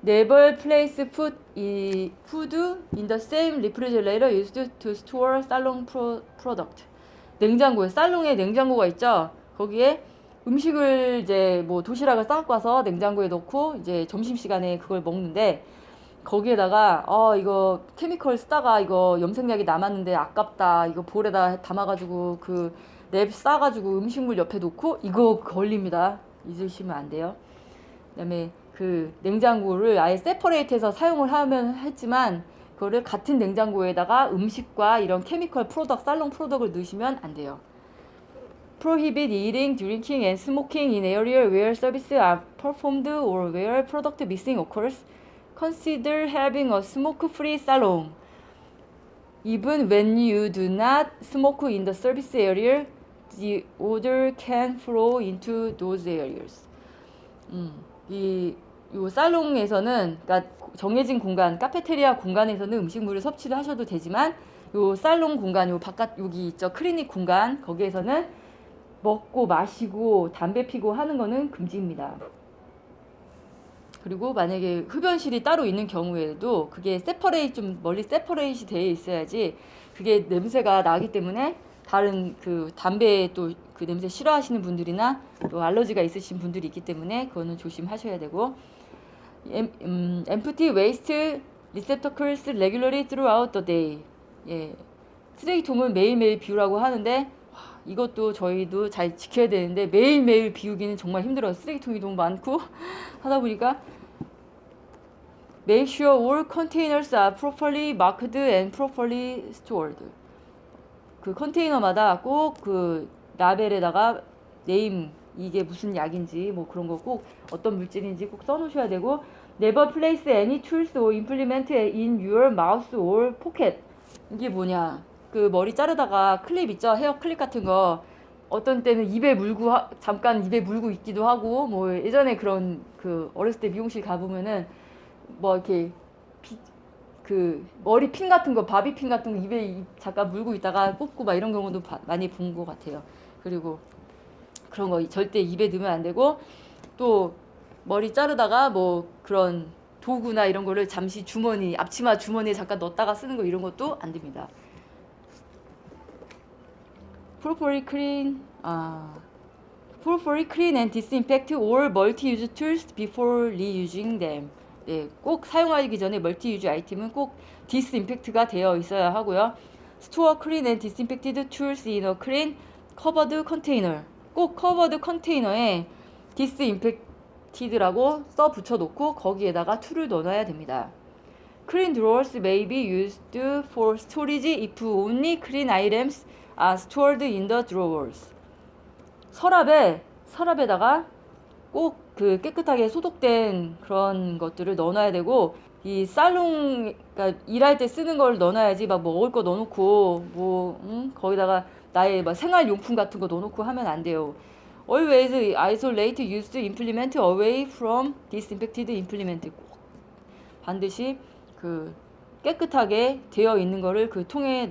Never place food in the same refrigerator used to store salon product. 냉장고에 살롱에 냉장고가 있죠. 거기에 음식을 이제 뭐 도시락을 싸갖고 와서 냉장고에 넣고 이제 점심시간에 그걸 먹는데 거기에다가 이거 케미컬 쓰다가 이거 염색약이 남았는데 아깝다. 이거 볼에다 담아가지고 그 랩 싸가지고 음식물 옆에 놓고 이거 걸립니다. 잊으시면 안 돼요. 그다음에 그 냉장고를 아예 세퍼레이트해서 사용을 하면 했지만 그거를 같은 냉장고에다가 음식과 이런 케미컬 프로덕트, 살롱 프로덕트를 넣으시면 안 돼요. Prohibit eating, drinking and smoking in area where services are performed or where product missing occurs. Consider having a smoke-free salon. Even when you do not smoke in the service area, the odor can flow into those areas. 요 살롱에서는, 그러니까 정해진 공간, 카페테리아 공간에서는 음식물을 섭취를 하셔도 되지만 요 살롱 공간, 요 바깥 여기 있죠, 클리닉 공간, 거기에서는 먹고 마시고 담배 피고 하는 거는 금지입니다. 그리고 만약에 흡연실이 따로 있는 경우에도 그게 좀 멀리 세퍼레이트 되어 있어야지 그게 냄새가 나기 때문에 다른 그 담배 또 그 냄새 싫어하시는 분들이나 또 알러지가 있으신 분들이 있기 때문에 그거는 조심하셔야 되고. Empty waste receptacles regularly throughout the day. 예, 쓰레기통은 매일매일 비우라고 하는데 이것도 저희도 잘 지켜야 되는데 매일매일 비우기는 정말 힘들어요. 쓰레기통이 너무 많고 하다 보니까 Make sure all containers are properly marked and properly stored. 그 컨테이너마다 꼭 그 라벨에다가 네임, 이게 무슨 약인지 뭐 그런 거 꼭 어떤 물질인지 꼭 써놓으셔야 되고, Never place any tools or implement in your mouse or pocket. 이게 뭐냐, 그 머리 자르다가 클립 있죠, 헤어 클립 같은 거 어떤 때는 입에 물고 잠깐 입에 물고 있기도 하고, 뭐 예전에 그런 그 어렸을 때 미용실 가보면은 뭐 이렇게 그 머리 핀 같은 거, 바비핀 같은 거 입에 잠깐 물고 있다가 뽑고 막 이런 경우도 많이 본 것 같아요. 그리고 그런 거 절대 입에 넣으면 안 되고, 또 머리 자르다가 뭐 그런 도구나 이런 거를 잠시 주머니, 앞치마 주머니에 잠깐 넣었다가 쓰는 거 이런 것도 안 됩니다. Properly clean and disinfect all multi-use tools before reusing them. 네, 꼭 사용하기 전에 멀티유즈 아이템은 꼭 디스인펙트가 되어 있어야 하고요. Store clean and disinfected tools in a clean covered container. 꼭 covered 컨테이너에 disinfected라고 써 붙여놓고 거기에다가 툴을 넣어놔야 됩니다. Clean drawers may be used for storage if only clean items are stored in the drawers. 서랍에다가 꼭 그 깨끗하게 소독된 그런 것들을 넣어놔야 되고, 이 살롱, 그러니까 일할 때 쓰는 걸 넣어놔야지 막 먹을 거 넣어놓고 거기다가 나의 막 생활용품 같은 거 넣어놓고 하면 안 돼요. Always isolate used implement away from disinfected implement. 꼭 반드시 그 깨끗하게 되어 있는 거를 그 통에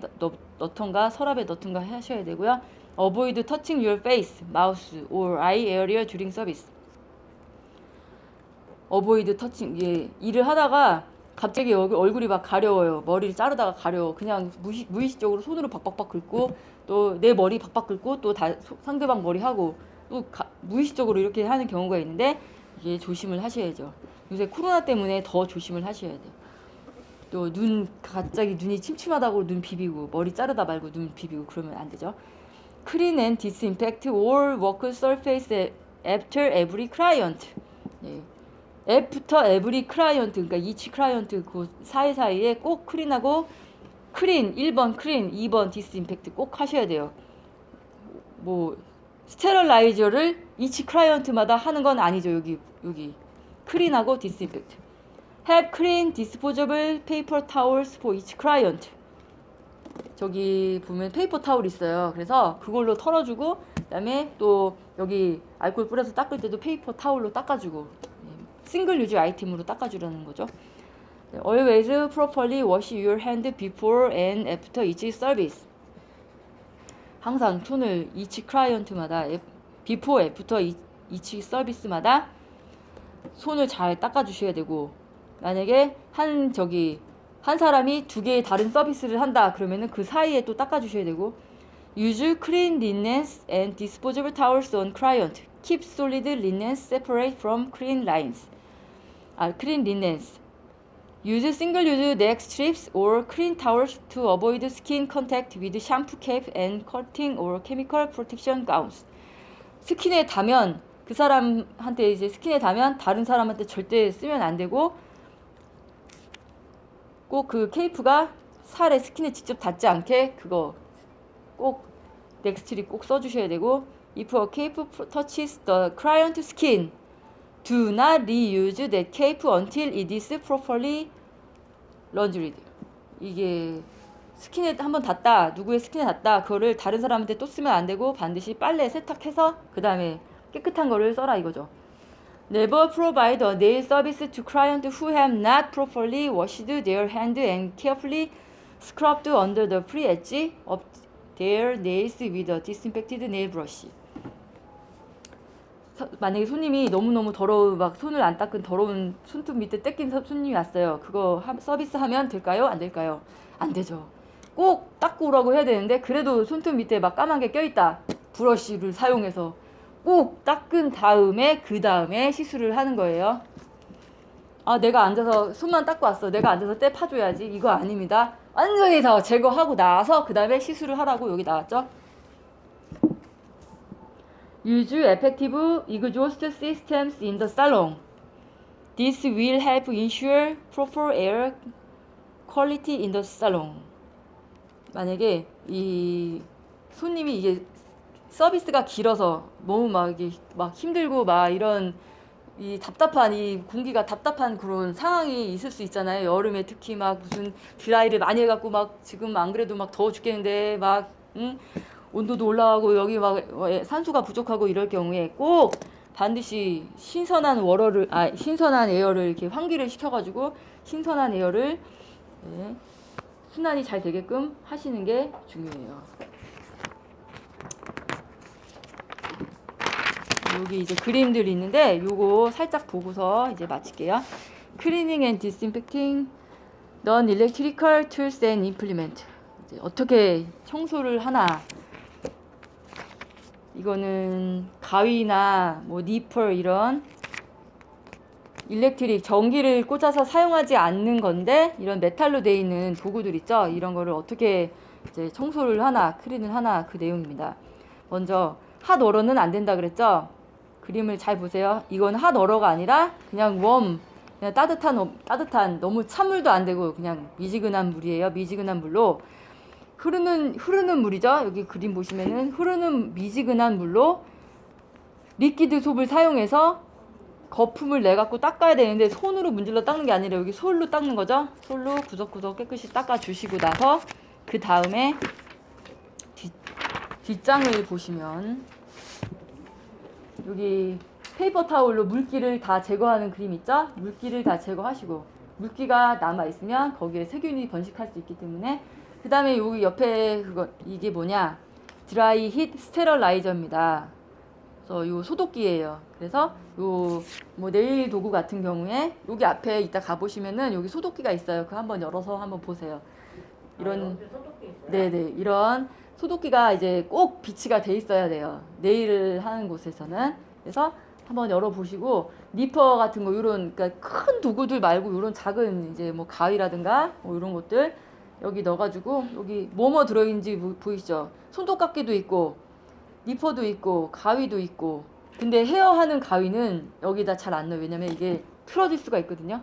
넣던가 서랍에 넣던가 하셔야 되고요. Avoid touching your face, mouth or eye area during service. Avoid touching. 예, 일을 하다가 갑자기 얼굴이 막 가려워요. 머리를 자르다가 가려워. 그냥 무의식적으로 손으로 박박박 긁고, 또 내 머리 박박 긁고, 또 상대방 머리 하고, 또 무의식적으로 이렇게 하는 경우가 있는데, 이게 조심을 하셔야죠. 요새 코로나 때문에 더 조심을 하셔야 돼요. 또 갑자기 눈이 침침하다고 눈 비비고, 머리 자르다 말고 눈 비비고 그러면 안 되죠. Clean and disinfect all work surface after every client. 네. After every client, 그러니까 each client 그 사이사이에 꼭 클린하고, 클린 1번 클린, 2번 디스인펙트 꼭 하셔야 돼요. 뭐 스테릴라이저를 each client마다 하는 건 아니죠. 여기 클린하고 디스인펙트. Have clean disposable paper towels for each client. 저기 보면 페이퍼 타올 있어요. 그래서 그걸로 털어주고, 그다음에 또 여기 알코올 뿌려서 닦을 때도 페이퍼 타올로 닦아주고, 싱글 유즈 아이템으로 닦아주라는 거죠. Always properly wash your hand before and after each service. 항상 손을 each client마다 before, after each service마다 손을 잘 닦아주셔야 되고, 만약에 한 사람이 두 개의 다른 서비스를 한다 그러면은 그 사이에 또 닦아주셔야 되고, Use clean linens and disposable towels on client. Keep solid linens separate from clean lines. clean linens. Use single-use neck strips or clean towels to avoid skin contact with shampoo cap and cutting or chemical protection gowns. 스킨에 닿으면 그 사람한테 이제 스킨에 닿으면 다른 사람한테 절대 쓰면 안 되고, 꼭 그 케이프가 살에 스킨에 직접 닿지 않게 그거 꼭 넥스트립 꼭 써주셔야 되고, If a cape touches the client skin, do not reuse that cape until it is properly laundered. 이게 스킨에 한번 닿다, 누구의 스킨에 닿다, 그거를 다른 사람한테 또 쓰면 안 되고 반드시 빨래에 세탁해서 그 다음에 깨끗한 거를 써라 이거죠. Never provide a nail service to clients who have not properly washed their hand and carefully scrubbed under the free edge of their nails with a disinfected nail brush. 만약에 손님이 너무너무 더러운, 막 손을 안 닦은 더러운 손톱 밑에 떼낀 손님이 왔어요. 그거 서비스 하면 될까요? 안 될까요? 안 되죠. 꼭 닦고 오라고 해야 되는데, 그래도 손톱 밑에 막 까만 게 껴있다. 브러쉬를 사용해서 꼭 닦은 다음에 그 다음에 시술을 하는 거예요. 내가 앉아서 손만 닦고 왔어. 내가 앉아서 때 파줘야지. 이거 아닙니다. 완전히 다 제거하고 나서 그 다음에 시술을 하라고 여기 나왔죠. Use effective exhaust systems in the salon. This will help ensure proper air quality in the salon. 만약에 이 손님이 이게 서비스가 길어서 너무 막 이게 막 힘들고 막 이런 이 답답한 이 공기가 답답한 그런 상황이 있을 수 있잖아요. 여름에 특히 막 무슨 드라이를 많이 해갖고 막 지금 안 그래도 막 더워 죽겠는데 막 온도도 올라가고 여기 막 산소가 부족하고 이럴 경우에 꼭 반드시 신선한 신선한 에어를 이렇게 환기를 시켜가지고 신선한 에어를 순환이 잘 되게끔 하시는 게 중요해요. 여기 이제 그림들이 있는데 요거 살짝 보고서 이제 마칠게요. Cleaning and disinfecting non-electrical tools and implement. 이제 어떻게 청소를 하나? 이거는 가위나 뭐 니퍼 이런 일렉트릭 전기를 꽂아서 사용하지 않는 건데 이런 메탈로 되어 있는 도구들 있죠. 이런 거를 어떻게 이제 청소를 하나, 클린을 하나 그 내용입니다. 먼저 핫 워러는 안 된다 그랬죠. 그림을 잘 보세요. 이건 핫 워러가 아니라 그냥 그냥 따뜻한 너무 찬물도 안 되고 그냥 미지근한 물이에요. 미지근한 물로 흐르는 물이죠. 여기 그림 보시면은 흐르는 미지근한 물로 리퀴드 솝을 사용해서 거품을 내갖고 닦아야 되는데 손으로 문질러 닦는 게 아니라 여기 솔로 닦는 거죠. 솔로 구석구석 깨끗이 닦아주시고 나서 그 다음에 뒷장을 보시면 여기 페이퍼 타올로 물기를 다 제거하는 그림 있죠? 물기를 다 제거하시고 물기가 남아있으면 거기에 세균이 번식할 수 있기 때문에 그 다음에 여기 옆에 이게 뭐냐 드라이 힛 스테럴라이저입니다. 그래서 요 소독기예요. 그래서 요 뭐 네일 도구 같은 경우에 여기 앞에 이따 가보시면은 여기 소독기가 있어요. 그거 한번 열어서 한번 보세요. 이런 네네 이런 소독기가 이제 꼭 비치가 돼 있어야 돼요. 네일을 하는 곳에서는. 그래서 한번 열어보시고 니퍼 같은 거 요런 그러니까 큰 도구들 말고 요런 작은 이제 뭐 가위라든가 뭐 이런 것들 여기 넣어가지고 여기 뭐뭐 들어있는지 보이시죠? 손톱깎이도 있고 니퍼도 있고 가위도 있고 근데 헤어하는 가위는 여기다 잘 안 넣어요. 왜냐면 이게 틀어질 수가 있거든요.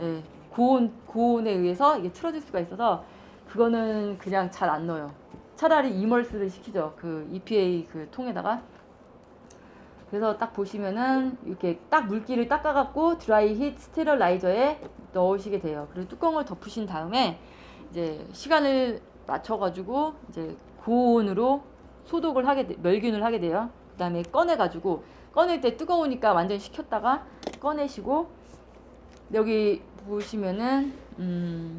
예, 고온에 의해서 이게 틀어질 수가 있어서 그거는 그냥 잘 안 넣어요. 차라리 이멀스를 시키죠. 그 EPA 그 통에다가. 그래서 딱 보시면은 이렇게 딱 물기를 닦아갖고 드라이 힛 스테릴라이저에 넣으시게 돼요. 그리고 뚜껑을 덮으신 다음에 이제 시간을 맞춰가지고 이제 고온으로 소독을 멸균을 하게 돼요. 그 다음에 꺼내가지고 꺼낼 때 뜨거우니까 완전 식혔다가 꺼내시고 여기 보시면은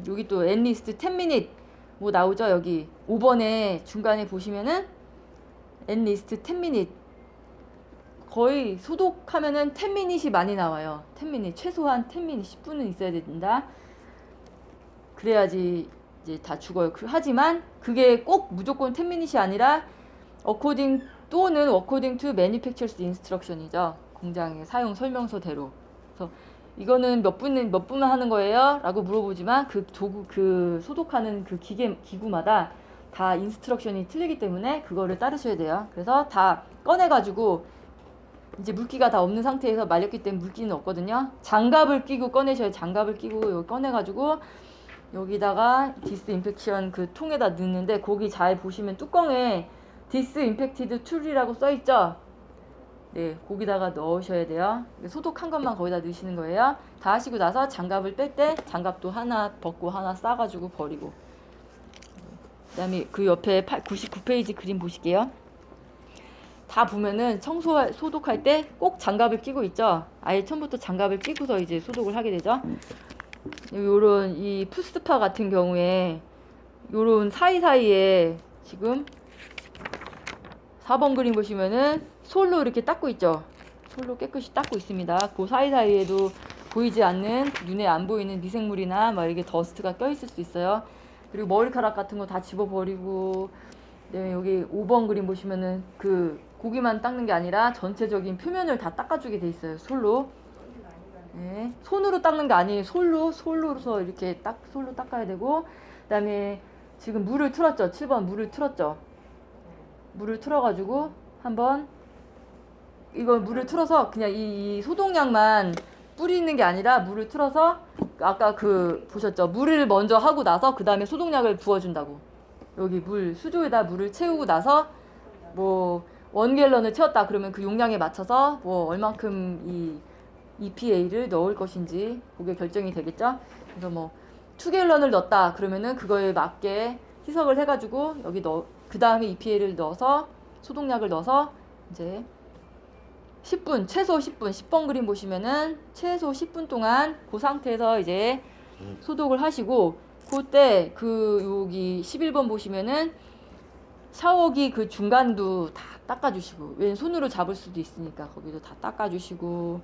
여기 또 앤리스트 10미닛 뭐 나오죠. 여기 5번에 중간에 보시면은 앤리스트 10미닛 거의 소독하면은 10미닛이 많이 나와요. 10미닛 최소한 10미닛 10분은 있어야 된다. 그래야지 이제 다 죽어요. 하지만 그게 꼭 무조건 10미닛이 아니라 according to manufacturer's instruction이죠. 공장의 사용 설명서대로. 그래서 이거는 몇 분만 하는 거예요? 라고 물어보지만 그 도구 그 소독하는 그 기구마다 다 인스트럭션이 틀리기 때문에 그거를 따르셔야 돼요. 그래서 다 꺼내가지고 이제 물기가 다 없는 상태에서 말렸기 때문에 물기는 없거든요. 장갑을 끼고 꺼내셔야 장갑을 끼고 여기 꺼내가지고 여기다가 디스인펙션 그 통에다 넣는데 거기 잘 보시면 뚜껑에 디스인펙티드 툴이라고 써있죠. 네, 거기다가 넣으셔야 돼요. 소독한 것만 거기다 넣으시는 거예요. 다 하시고 나서 장갑을 뺄 때 장갑도 하나 벗고 하나 싸가지고 버리고. 그 다음에 그 옆에 99페이지 그림 보실게요. 다 보면은 소독할 때 꼭 장갑을 끼고 있죠. 아예 처음부터 장갑을 끼고서 이제 소독을 하게 되죠. 요런 이 푸스파 같은 경우에 요런 사이사이에 지금 4번 그림 보시면은 솔로 이렇게 닦고 있죠. 솔로 깨끗이 닦고 있습니다. 그 사이사이에도 보이지 않는 눈에 안 보이는 미생물이나 막 이렇게 더스트가 껴있을 수 있어요. 그리고 머리카락 같은 거 다 집어버리고 네, 여기 5번 그림 보시면은 그 고기만 닦는 게 아니라 전체적인 표면을 다 닦아주게 돼 있어요. 솔로. 네, 손으로 닦는 게 아니에요. 솔로서 이렇게 솔로 닦아야 되고 그다음에 지금 물을 틀었죠. 7번 물을 틀었죠. 물을 틀어가지고 한번 이걸 물을 틀어서 그냥 이 소독약만 뿌리는 게 아니라 물을 틀어서 아까 그 보셨죠? 물을 먼저 하고 나서 그 다음에 소독약을 부어준다고. 여기 물 수조에다 물을 채우고 나서 뭐 1갤런을 채웠다 그러면 그 용량에 맞춰서 뭐 얼만큼 이 EPA를 넣을 것인지 그게 결정이 되겠죠. 그래서 뭐 2갤런을 넣었다 그러면은 그거에 맞게 희석을 해가지고 여기 그 다음에 EPA를 넣어서 소독약을 넣어서 이제 10분, 최소 10분, 10번 그림 보시면은 최소 10분 동안 그 상태에서 이제 소독을 하시고, 그때 그 여기 11번 보시면은 샤워기 그 중간도 다 닦아주시고, 왠 손으로 잡을 수도 있으니까 거기도 다 닦아주시고,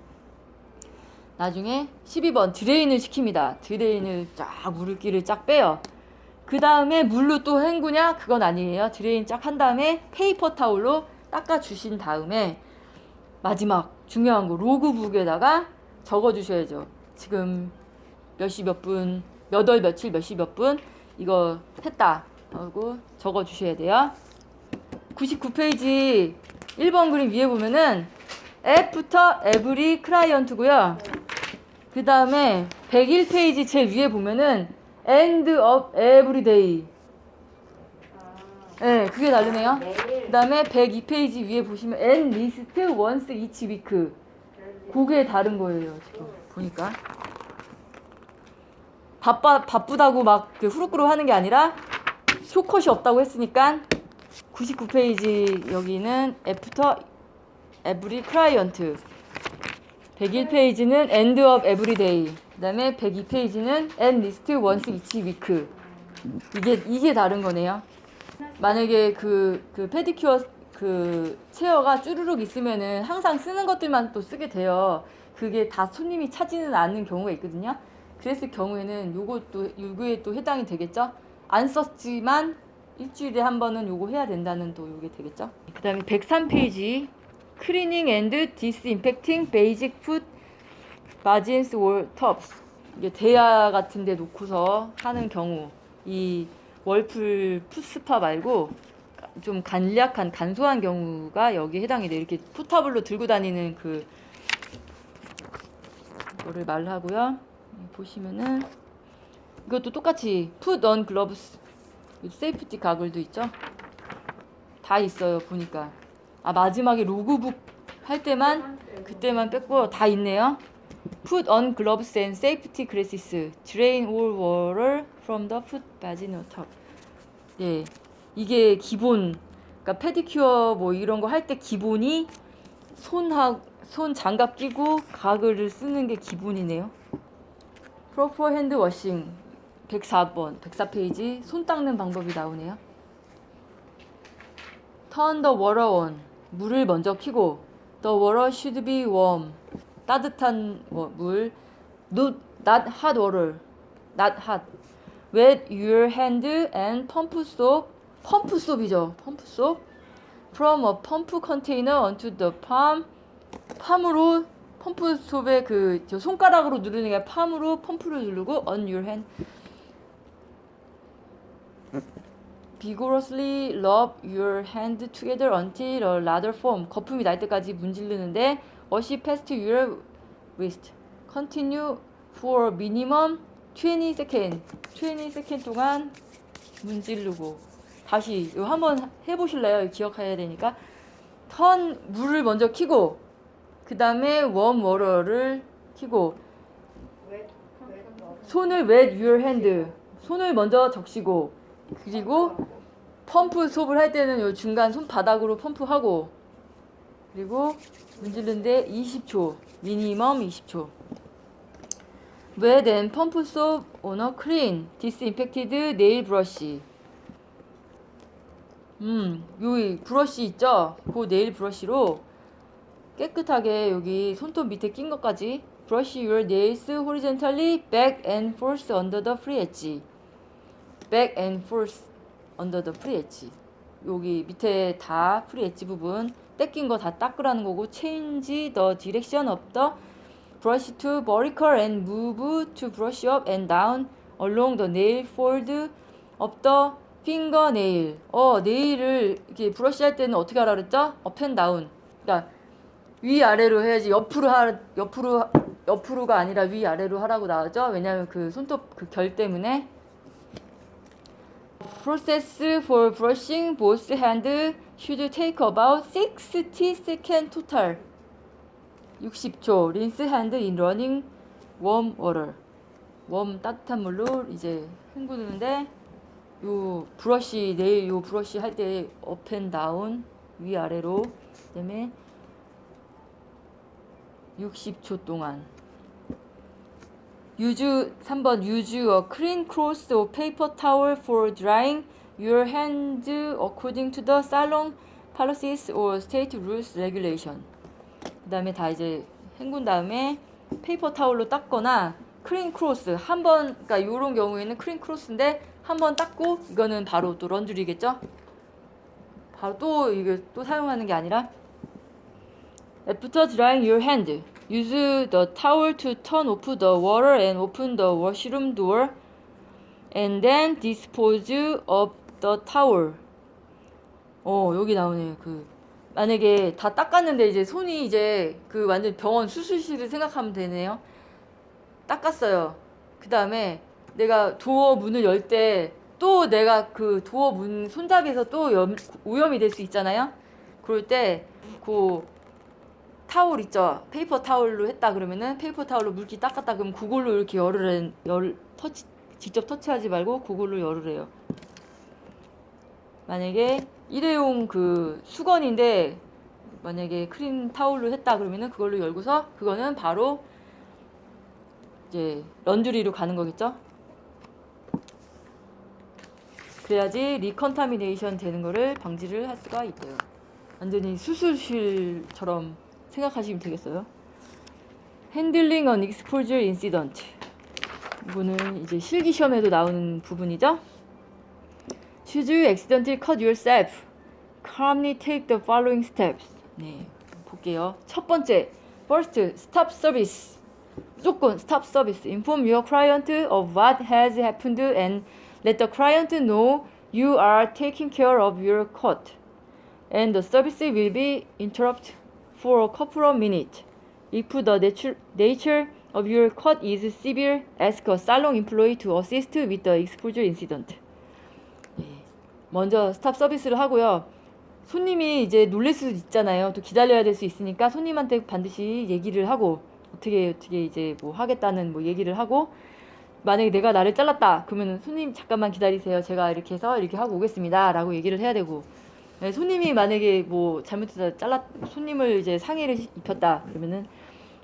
나중에 12번 드레인을 시킵니다. 드레인을 쫙 물기를 쫙 빼요. 그 다음에 물로 또 헹구냐? 그건 아니에요. 드레인 쫙 한 다음에 페이퍼 타올로 닦아주신 다음에 마지막 중요한 거 로그북에다가 적어주셔야죠. 지금 몇 시 몇 분, 몇 월 며칠 몇 시 몇 분 이거 했다 하고 적어주셔야 돼요. 99페이지 1번 그림 위에 보면은 After every client고요. 그 다음에 101페이지 제일 위에 보면은 End of every day. 네, 그게 다르네요. 그 다음에 102페이지 위에 보시면 And list once each week. 그게 다른 거예요, 지금 보니까. 바쁘다고 막 후루꾸루 하는 게 아니라 쇼컷이 없다고 했으니까 99페이지 여기는 After every client. 101페이지는 End of every day. 그 다음에 102페이지는 And list once each week. 이게 다른 거네요. 만약에 그 페디큐어 그 체어가 쭈루룩 있으면은 항상 쓰는 것들만 또 쓰게 돼요. 그게 다 손님이 차지는 않는 경우가 있거든요. 그랬을 경우에는 요거에 또 해당이 되겠죠. 안 썼지만 일주일에 한 번은 요거 해야 된다는 또 요게 되겠죠. 그 다음에 103페이지 Cleaning and Disinfecting Basic Food Margins or Tubs. 이게 대야 같은 데 놓고서 하는 경우, 이 월풀 푸스파 말고 좀 간략한 간소한 경우가 여기에 해당이 돼요. 이렇게 포터블로 들고 다니는 그거를 말하고요. 보시면은 이것도 똑같이 put on gloves, 세이프티 가글도 있죠. 다 있어요. 보니까 마지막에 로그북 할 때만 그때만 뺐고 다 있네요. Put on gloves and safety glasses. Drain all water from the foot vaginal tub. 예, 이게 기본. 그러니까 페디큐어 뭐 이런 거 할 때 기본이 손 장갑 끼고 가글을 쓰는 게 기본이네요. Proper hand washing 104번, 104페이지 손 닦는 방법이 나오네요. Turn the water on. 물을 먼저 켜고 The water should be warm. 따뜻한 물. Not hot water. Not hot. Wet your hand and pump soap. 펌프 소업이죠. 펌프 소업. From a pump container onto the palm. 팜으로 펌프 소업에 저 손가락으로 누르는 게 팜으로 펌프를 누르고 on your hand. Vigorously rub your hand together until a lather form. 거품이 날 때까지 문지르는데 wash past your wrist. Continue for minimum 20 second. 20 second 동안 문지르고. 다시 이거 한번 해보실래요? 기억해야 되니까. 물을 먼저 켜고 그 다음에 웜 워터를 켜고 손을 wet your hand. 손을 먼저 적시고 그리고 펌프 소업을 할 때는 요 중간 손바닥으로 펌프하고 그리고 문지르는데 20초. 미니멈 20초. Wet and pump soap on a clean, disinfected nail brush. 여기 브러쉬 있죠? 그 네일 브러쉬로 깨끗하게 여기 손톱 밑에 낀 것까지 brush your nails horizontally back and forth under the free edge. back and forth under the free edge. 여기 밑에 다 free edge 부분 떼낀 거 다 닦으라는 거고 change the direction of the brush to vertical and move to brush up and down along the nail fold of the fingernail. 네일을 이렇게 브러쉬 할 때는 어떻게 하라 그랬죠? up and down. 그러니까 위아래로 해야지 옆으로 옆으로가 아니라 위아래로 하라고 나오죠. 왜냐하면 그 손톱 그 결 때문에. Process for brushing both hand should take about 60 seconds total. 60초. Rinse hand in running warm water. 웜 따뜻한 물로 이제 헹구는데 요 브러쉬 네일 요 브러쉬 할 때 업 앤 다운 위아래로 그다음에 60초 동안. Use 3번 use a clean cloth or paper towel for drying your hands according to the salon policies or state rules regulation. 그다음에 다 이제 헹군 다음에 페이퍼 타올로 닦거나 크린 크로스 한 번, 그러니까 요런 경우에는 크린 크로스인데 한 번 닦고 이거는 바로 또 런드리겠죠? 바로 또 이게 또 사용하는 게 아니라 After drying your hand, use the towel to turn off the water and open the washroom door, and then dispose of the towel. 여기 나오네요. 그 만약에 다 닦았는데 이제 손이 이제 그 완전 병원 수술실을 생각하면 되네요. 닦았어요. 그 다음에 내가 도어 문을 열 때 또 내가 그 도어 문 손잡이에서 또 오염이 될 수 있잖아요. 그럴 때 그 타올 있죠. 페이퍼 타올로 했다 그러면은 페이퍼 타올로 물기 닦았다 그러면 그걸로 이렇게 직접 터치하지 말고 그걸로 열으래요. 만약에 일회용 그 수건인데 만약에 크림 타올로 했다 그러면은 그걸로 열고서 그거는 바로 이제 런드리로 가는 거겠죠. 그래야지 리컨타미네이션 되는 거를 방지를 할 수가 있대요. 완전히 수술실처럼 생각하시면 되겠어요. Handling an exposure incident. 이거는 이제 실기 시험에도 나오는 부분이죠. Should you accidentally cut yourself, calmly take the following steps. 네, 볼게요. 첫 번째, first, stop service. 무조건 stop service. Inform your client of what has happened and let the client know you are taking care of your cut. And the service will be interrupted for a couple of minutes. If the nature of your cut is severe, ask a salon employee to assist with the exposure incident. 먼저 스탑 서비스를 하고요. 손님이 이제 놀랄 수 있잖아요. 또 기다려야 될 수 있으니까 손님한테 반드시 얘기를 하고 어떻게 이제 뭐 하겠다는 뭐 얘기를 하고 만약에 내가 나를 잘랐다 그러면 손님 잠깐만 기다리세요. 제가 이렇게 해서 이렇게 하고 오겠습니다. 라고 얘기를 해야 되고 손님이 만약에 뭐 잘못해서 손님을 이제 상해를 입혔다 그러면은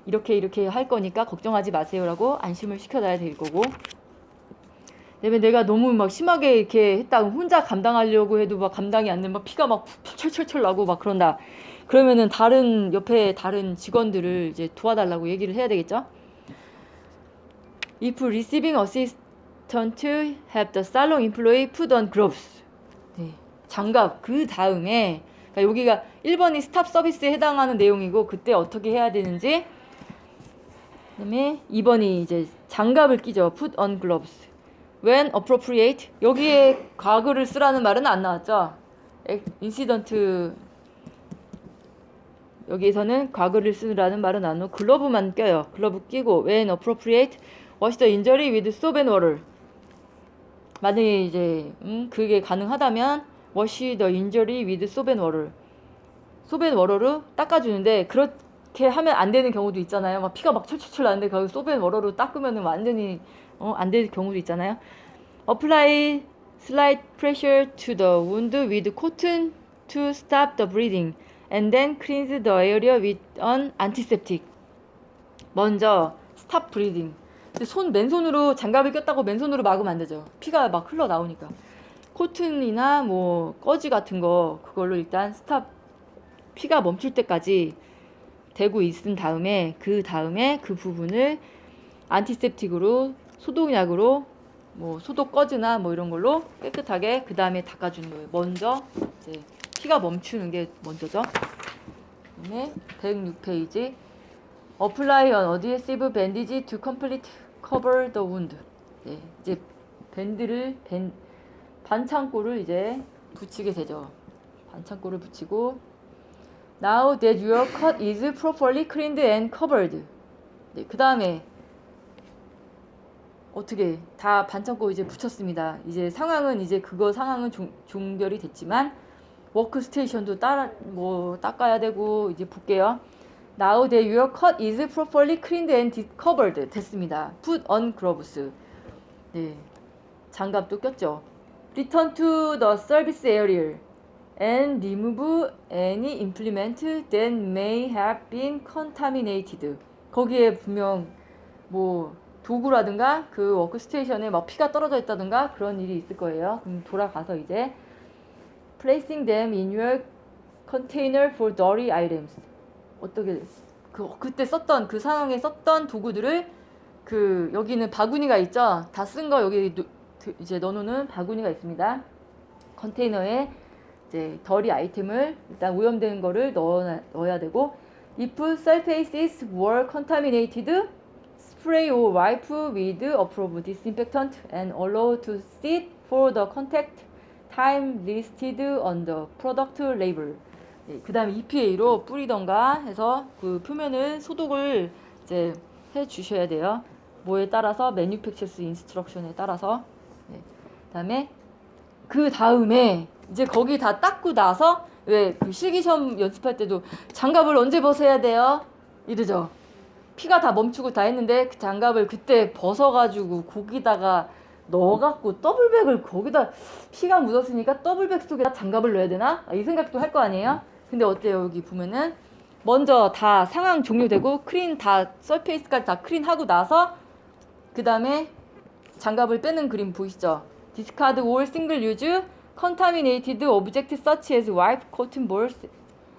이렇게 할 거니까 걱정하지 마세요라고 안심을 시켜놔야 될 거고. 그다음에 내가 너무 막 심하게 이렇게 했다 혼자 감당하려고 해도 막 감당이 안 되면 막 피가 막 철철철 나고 막 그런다. 그러면은 옆에 다른 직원들을 이제 도와달라고 얘기를 해야 되겠죠. If receiving assistant, have the salon employee put on gloves. 네, 장갑. 그 다음에 그러니까 여기가 1번이 스탑 서비스에 해당하는 내용이고 그때 어떻게 해야 되는지. 그다음에 2번이 이제 장갑을 끼죠. Put on gloves. When appropriate. 여기에 과거를 쓰라는 말은 안 나왔죠. 인시던트 여기에서는 과거를 쓰라는 말은 안 나오고 글러브만 껴요. 글러브 끼고 when appropriate wash the injury with soap and water. 만약에 이제 그게 가능하다면 wash the injury with soap and water. soap and water로 닦아주는데 그렇게 하면 안 되는 경우도 있잖아요. 막 피가 막 철철철 나는데 그 soap and water로 닦으면 완전히 안 될 경우도 있잖아요. Apply slight pressure to the wound with cotton to stop the bleeding, and then cleanse the area with an antiseptic. 먼저 stop bleeding. 맨손으로 장갑을 꼈다고 맨손으로 막으면 안 되죠. 피가 막 흘러 나오니까. 코튼이나 뭐 꺼지 같은 거 그걸로 일단 피가 멈출 때까지 대고 있은 다음에 그 부분을 안티셉틱으로 소독약으로 뭐 소독 꺼즈나 뭐 이런 걸로 깨끗하게 그 다음에 닦아주는 거예요. 먼저 이제 피가 멈추는 게 먼저죠. 그다음에 106페이지 Apply an adhesive bandage to complete cover the wound. 네, 이제 반창고를 이제 붙이게 되죠. 반창고를 붙이고 Now that your cut is properly cleaned and covered. 네, 그 다음에 어떻게 다 반창고 이제 붙였습니다. 이제 상황은 이제 그거 상황은 종결이 됐지만 워크스테이션도 닦아야 되고 이제 볼게요. Now that your cut is properly cleaned and covered 됐습니다. Put on gloves. 네, 장갑도 꼈죠. Return to the service area and remove any implement that may have been contaminated. 거기에 분명 뭐 도구라든가 그 워크스테이션에 막 피가 떨어져 있다든가 그런 일이 있을 거예요. 그럼 돌아가서 이제 placing them in your container for dirty items. 어떻게 그때 썼던 그 상황에 썼던 도구들을 그 여기는 바구니가 있죠. 다 쓴 거 여기 이제 넣어놓는 바구니가 있습니다. 컨테이너에 이제 더리 아이템을 일단 오염된 거를 넣어야 되고 if surfaces were contaminated, spray or wipe with approved disinfectant and allow to sit for the contact time listed on the product label. 네, 그 다음에 EPA로 뿌리던가 해서 그 표면을 소독을 이제 해 주셔야 돼요. 뭐에 따라서 manufacturer's instruction에 따라서. 네, 그 다음에 이제 거기 다 닦고 나서 왜 그 실기시험 연습할 때도 장갑을 언제 벗어야 돼요? 이러죠. 피가 다 멈추고 다 했는데 그 장갑을 그때 벗어가지고 거기다가 넣어갖고 더블백을 거기다 피가 묻었으니까 더블백 속에다 장갑을 넣어야 되나? 이 생각도 할 거 아니에요? 근데 어때요? 여기 보면은 먼저 다 상황 종료되고 크린 다 서페이스까지 다 크린하고 나서 그 다음에 장갑을 빼는 그림 보이시죠? Discard all single use contaminated objects such as wipe, cotton balls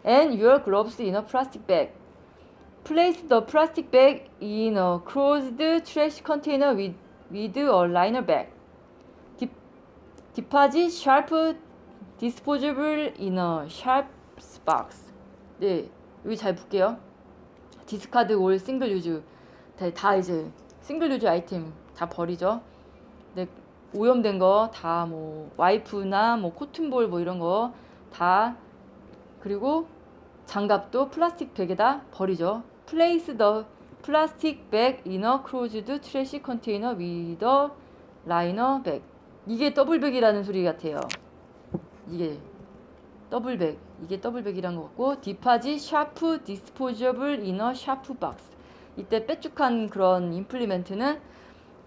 and your gloves in a plastic bag. Place the plastic bag in a closed trash container with a liner bag. Deposit sharp disposable in a sharp box. 네, 여기 잘 볼게요. Discard all single use. 다 이제 싱글 유즈 아이템 다 버리죠. 네, 오염된 거 다 뭐 와이프나 뭐 코튼볼 뭐 이런 거 다 그리고 장갑도 플라스틱 백에다 버리죠. Place the plastic bag in a closed trash container with a liner bag. 이게 더블백이라는 소리 같아요. 이게 더블백이란 것 같고 Deposit sharp disposable in a sharp box. 이때 빼쭉한 그런 임플리멘트는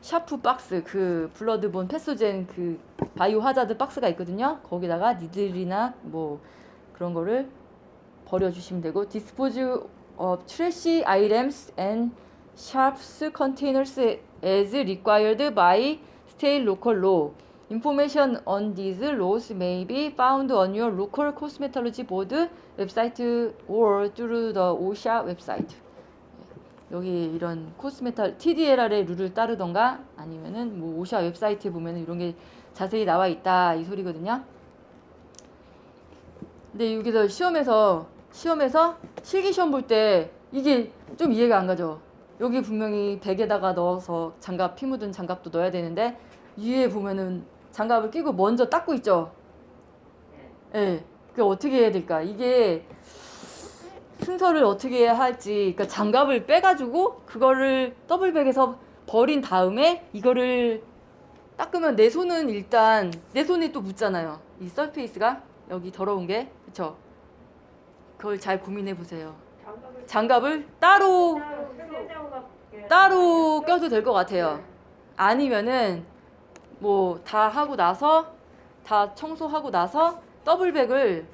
샤프 박스, 그 블러드본 패소젠 그 바이오 하자드 박스가 있거든요. 거기다가 니들이나 뭐 그런 거를 버려주시면 되고 Dispose of trash items and sharps containers as required by state local law. Information on these laws may be found on your local cosmetology board website or through the OSHA website. 여기 이런 TDLR의 룰을 따르던가 아니면은 뭐 오샤 웹사이트에 보면은 이런 게 자세히 나와 있다 이 소리거든요. 근데 여기서 시험에서 실기시험 볼 때 이게 좀 이해가 안 가죠. 여기 분명히 백에다가 넣어서 장갑 피 묻은 장갑도 넣어야 되는데 위에 보면은 장갑을 끼고 먼저 닦고 있죠. 예. 그 어떻게 해야 될까? 이게 순서를 어떻게 해야 할지, 그러니까 장갑을 빼가지고 그거를 더블백에서 버린 다음에 이거를 닦으면 내 손은 일단 내 손에 또 묻잖아요. 이 서페이스가 여기 더러운 게 그쵸? 그걸 잘 고민해 보세요. 장갑을 따로 껴도 될 것 같아요. 아니면은 뭐 다 하고 나서 다 청소하고 나서 더블백을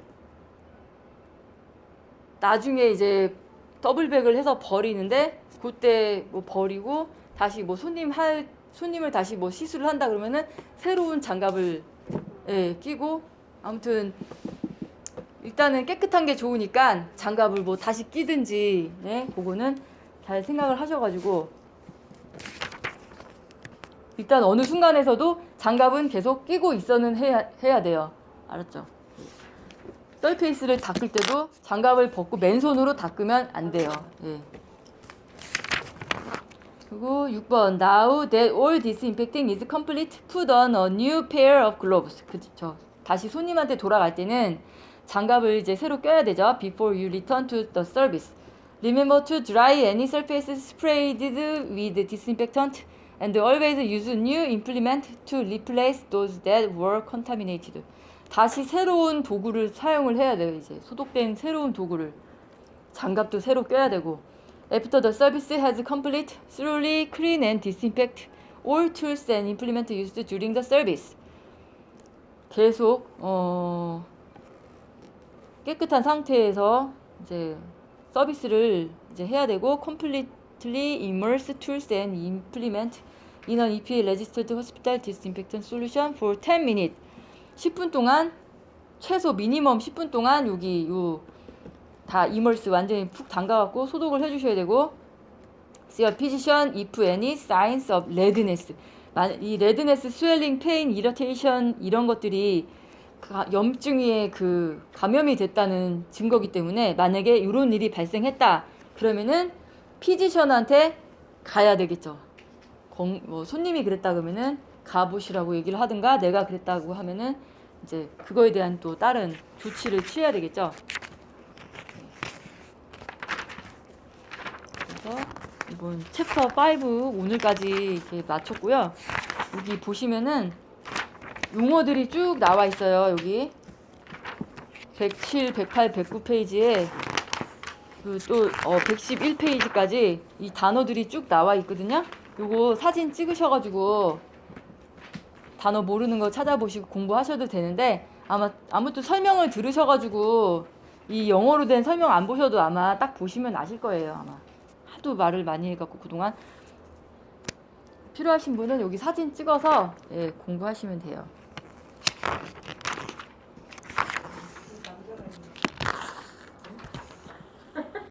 나중에 이제 더블백을 해서 버리는데 그때 뭐 버리고 다시 뭐 손님을 다시 뭐 시술을 한다 그러면은 새로운 장갑을 끼고 아무튼 일단은 깨끗한 게 좋으니까 장갑을 뭐 다시 끼든지 그거는 잘 생각을 하셔가지고 일단 어느 순간에서도 장갑은 계속 끼고 있어는 해야 돼요. 알았죠? 서페이스를 닦을 때도 장갑을 벗고 맨손으로 닦으면 안 돼요. 예. 그리고 6번 Now that all disinfecting is complete, put on a new pair of gloves. 그쵸. 다시 손님한테 돌아갈 때는 장갑을 이제 새로 껴야 되죠. Before you return to the service. Remember to dry any surfaces sprayed with disinfectant and always use new implement to replace those that were contaminated. 다시 새로운 도구를 사용을 해야 돼요. 이제 소독된 새로운 도구를. 장갑도 새로 껴야 되고. After the service has complete, thoroughly clean and disinfect all tools and implement used during the service. 계속 깨끗한 상태에서 이제 서비스를 이제 해야 되고 completely immerse tools and implement in an EPA registered hospital disinfectant solution for 10 minutes. 10분 동안 최소 미니멈 10분 동안 여기 요 다 immerse 완전히 푹 담가갖고 소독을 해주셔야 되고 See a physician if any signs of redness. 이 redness, swelling, pain, irritation 이런 것들이 염증에 그 감염이 됐다는 증거기 때문에 만약에 이런 일이 발생했다 그러면은 피지션한테 가야 되겠죠. 손님이 그랬다 그러면은 가보시라고 얘기를 하든가 내가 그랬다고 하면은 이제 그거에 대한 또 다른 조치를 취해야 되겠죠. 그래서 이번 챕터 5 오늘까지 이렇게 마쳤고요. 여기 보시면은 용어들이 쭉 나와 있어요. 여기 107, 108, 109페이지에 또 111페이지까지 이 단어들이 쭉 나와 있거든요. 요거 사진 찍으셔가지고 단어 모르는 거 찾아보시고 공부하셔도 되는데 아무튼 설명을 들으셔가지고 이 영어로 된 설명 안 보셔도 아마 딱 보시면 아실 거예요. 아마 하도 말을 많이 해갖고 그동안 필요하신 분은 여기 사진 찍어서 공부하시면 돼요.